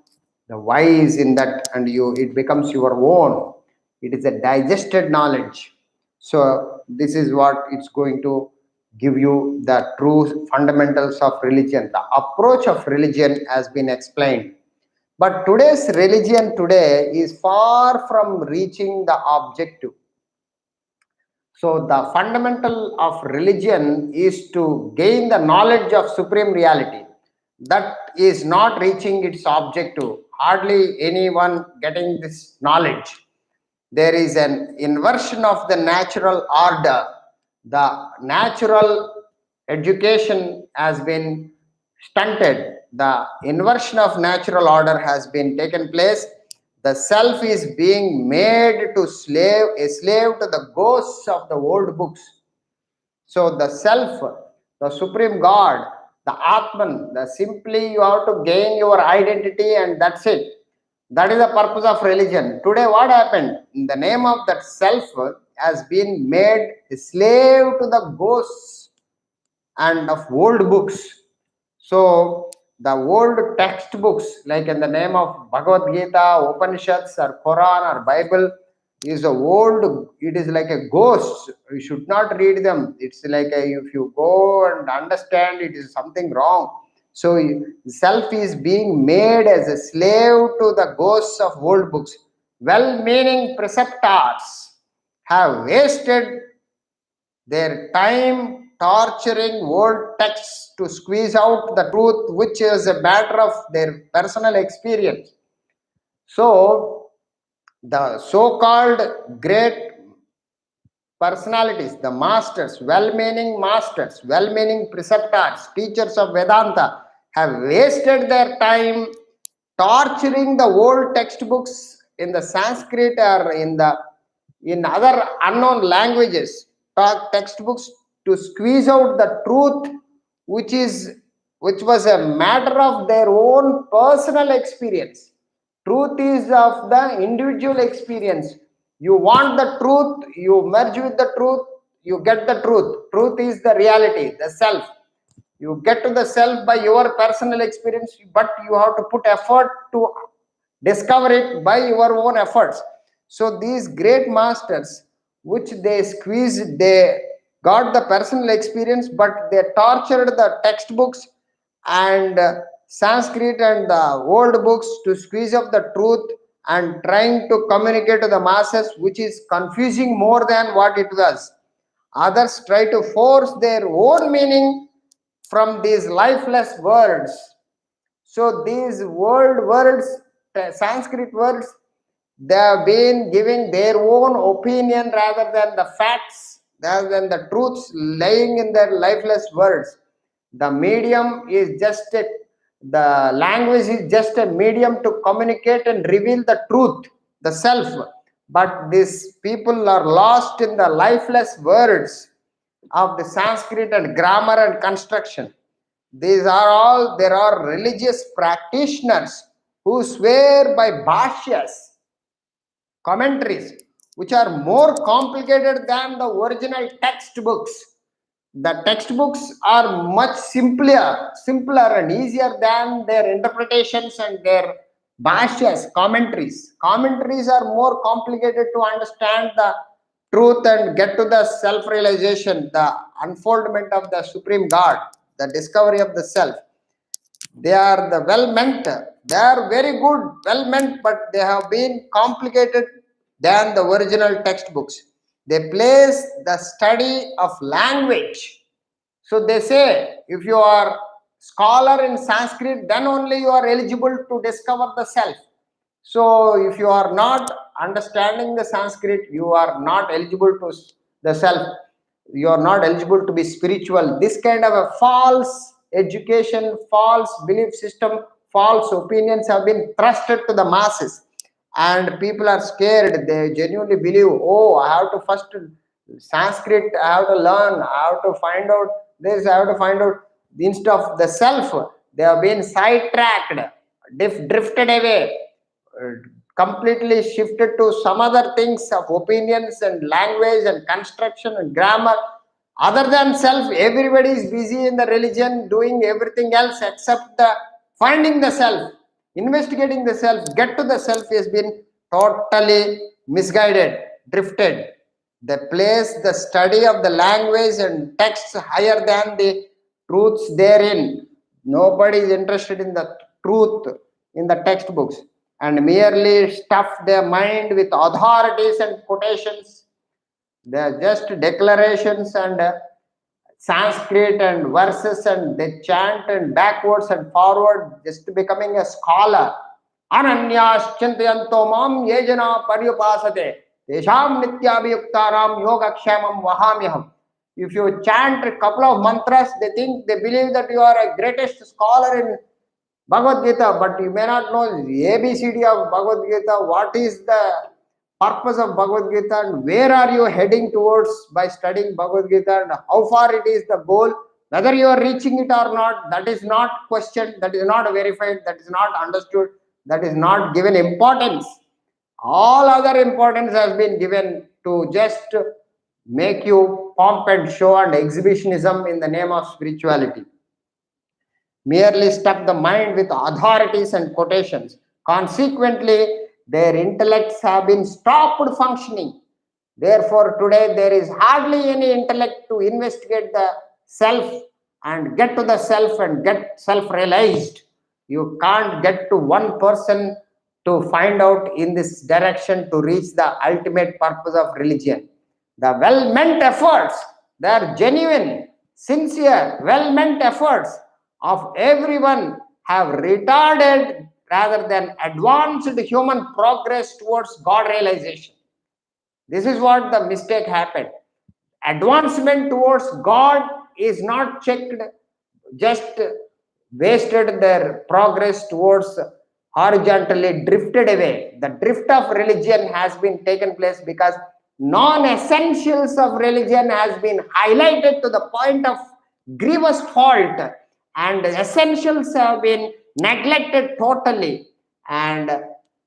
the wise in that, and it becomes your own. It is a digested knowledge. So this is what it's going to give you the true fundamentals of religion. The approach of religion has been explained. But today's religion today is far from reaching the objective. So the fundamental of religion is to gain the knowledge of supreme reality. That is not reaching its objective. Hardly anyone getting this knowledge. There is an inversion of the natural order. The natural education has been stunted. The inversion of natural order has been taken place. The self is being made to a slave to the ghosts of the old books. So the self, the supreme God, the Atman, the simply you have to gain your identity and that's it. That is the purpose of religion. Today what happened? In the name of that self has been made a slave to the ghosts and of old books. So the old textbooks, like in the name of Bhagavad Gita, Upanishads, or Quran, or Bible, is a old. It is like a ghost. You should not read them. It's like if you go and understand, it is something wrong. So self is being made as a slave to the ghosts of old books. Well-meaning preceptors have wasted their time torturing old texts to squeeze out the truth, which is a matter of their personal experience. So, the so called great personalities, the masters, well meaning preceptors, teachers of Vedanta, have wasted their time torturing the old textbooks in the Sanskrit or in other unknown languages, textbooks to squeeze out the truth, which was a matter of their own personal experience. Truth is of the individual experience. You want the truth, you merge with the truth, you get the truth. Truth is the reality, the self. You get to the self by your personal experience, but you have to put effort to discover it by your own efforts. So these great masters, which they squeezed, they got the personal experience, but they tortured the textbooks and Sanskrit and the old books to squeeze up the truth and trying to communicate to the masses, which is confusing more than what it was. Others try to force their own meaning from these lifeless words. So these words, Sanskrit words, they have been giving their own opinion rather than the facts, rather than the truths lying in their lifeless words. The medium is the language is just a medium to communicate and reveal the truth, the self. But these people are lost in the lifeless words of the Sanskrit and grammar and construction. There are religious practitioners who swear by bhashyas, commentaries, which are more complicated than the original textbooks. The textbooks are much simpler and easier than their interpretations and their bhashyas, commentaries. Commentaries are more complicated to understand the truth and get to the self-realization, the unfoldment of the Supreme God, the discovery of the self. They are the well-meant. They are very good, well-meant, but they have been complicated than the original textbooks. They place the study of language. So they say, if you are scholar in Sanskrit, then only you are eligible to discover the self. So if you are not understanding the Sanskrit, you are not eligible to the self. You are not eligible to be spiritual. This kind of a false education, false belief system, false opinions have been thrusted to the masses, and people are scared. They genuinely believe, oh, I have to first Sanskrit, I have to learn, I have to find out this, I have to find out. Instead of the self, they have been sidetracked, drifted away, completely shifted to some other things of opinions and language and construction and grammar. Other than self, everybody is busy in the religion doing everything else except the finding the self, investigating the self, get to the self has been totally misguided, drifted. They place the study of the language and texts higher than the truths therein. Nobody is interested in the truth, in the textbooks and merely stuff their mind with authorities and quotations. They are just declarations and Sanskrit and verses, and they chant and backwards and forward, just becoming a scholar. Ananyas chintayanto mam yejana paryupasate tesham nityabhiyuktaram yogakshemam vahamyaham. If you chant a couple of mantras, they believe that you are a greatest scholar in Bhagavad Gita, but you may not know the ABCD of Bhagavad Gita. What is the purpose of Bhagavad Gita and where are you heading towards by studying Bhagavad Gita and how far it is the goal? Whether you are reaching it or not, that is not questioned, that is not verified, that is not understood, that is not given importance. All other importance has been given to just make you pomp and show and exhibitionism in the name of spirituality. Merely stuff the mind with authorities and quotations. Consequently, their intellects have been stopped functioning. Therefore, today there is hardly any intellect to investigate the self and get to the self and get self-realized. You can't get to one person to find out in this direction to reach the ultimate purpose of religion. The well-meant efforts, they are genuine, sincere, well-meant efforts of everyone have retarded rather than advanced human progress towards God realization. This is what the mistake happened. Advancement towards God is not checked, just wasted their progress towards horizontally drifted away. The drift of religion has been taken place because non-essentials of religion has been highlighted to the point of grievous fault, and the essentials have been neglected totally, and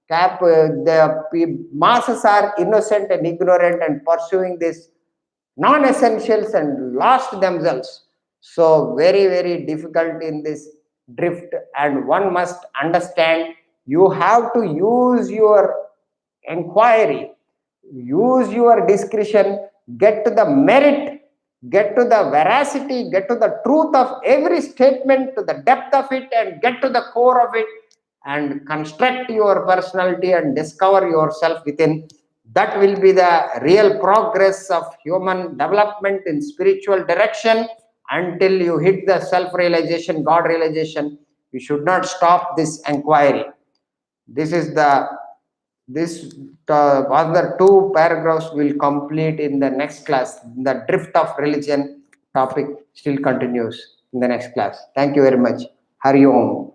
the masses are innocent and ignorant and pursuing this non-essentials and lost themselves. So very, very difficult in this drift, and one must understand you have to use your inquiry, use your discretion, get to the merit, get to the veracity, get to the truth of every statement, to the depth of it, and get to the core of it, and construct your personality and discover yourself within. That will be the real progress of human development in spiritual direction. Until you hit the self-realization, God realization, you should not stop this inquiry. This is other two paragraphs will complete in the next class. The drift of religion topic still continues in the next class. Thank you very much. Hari Om.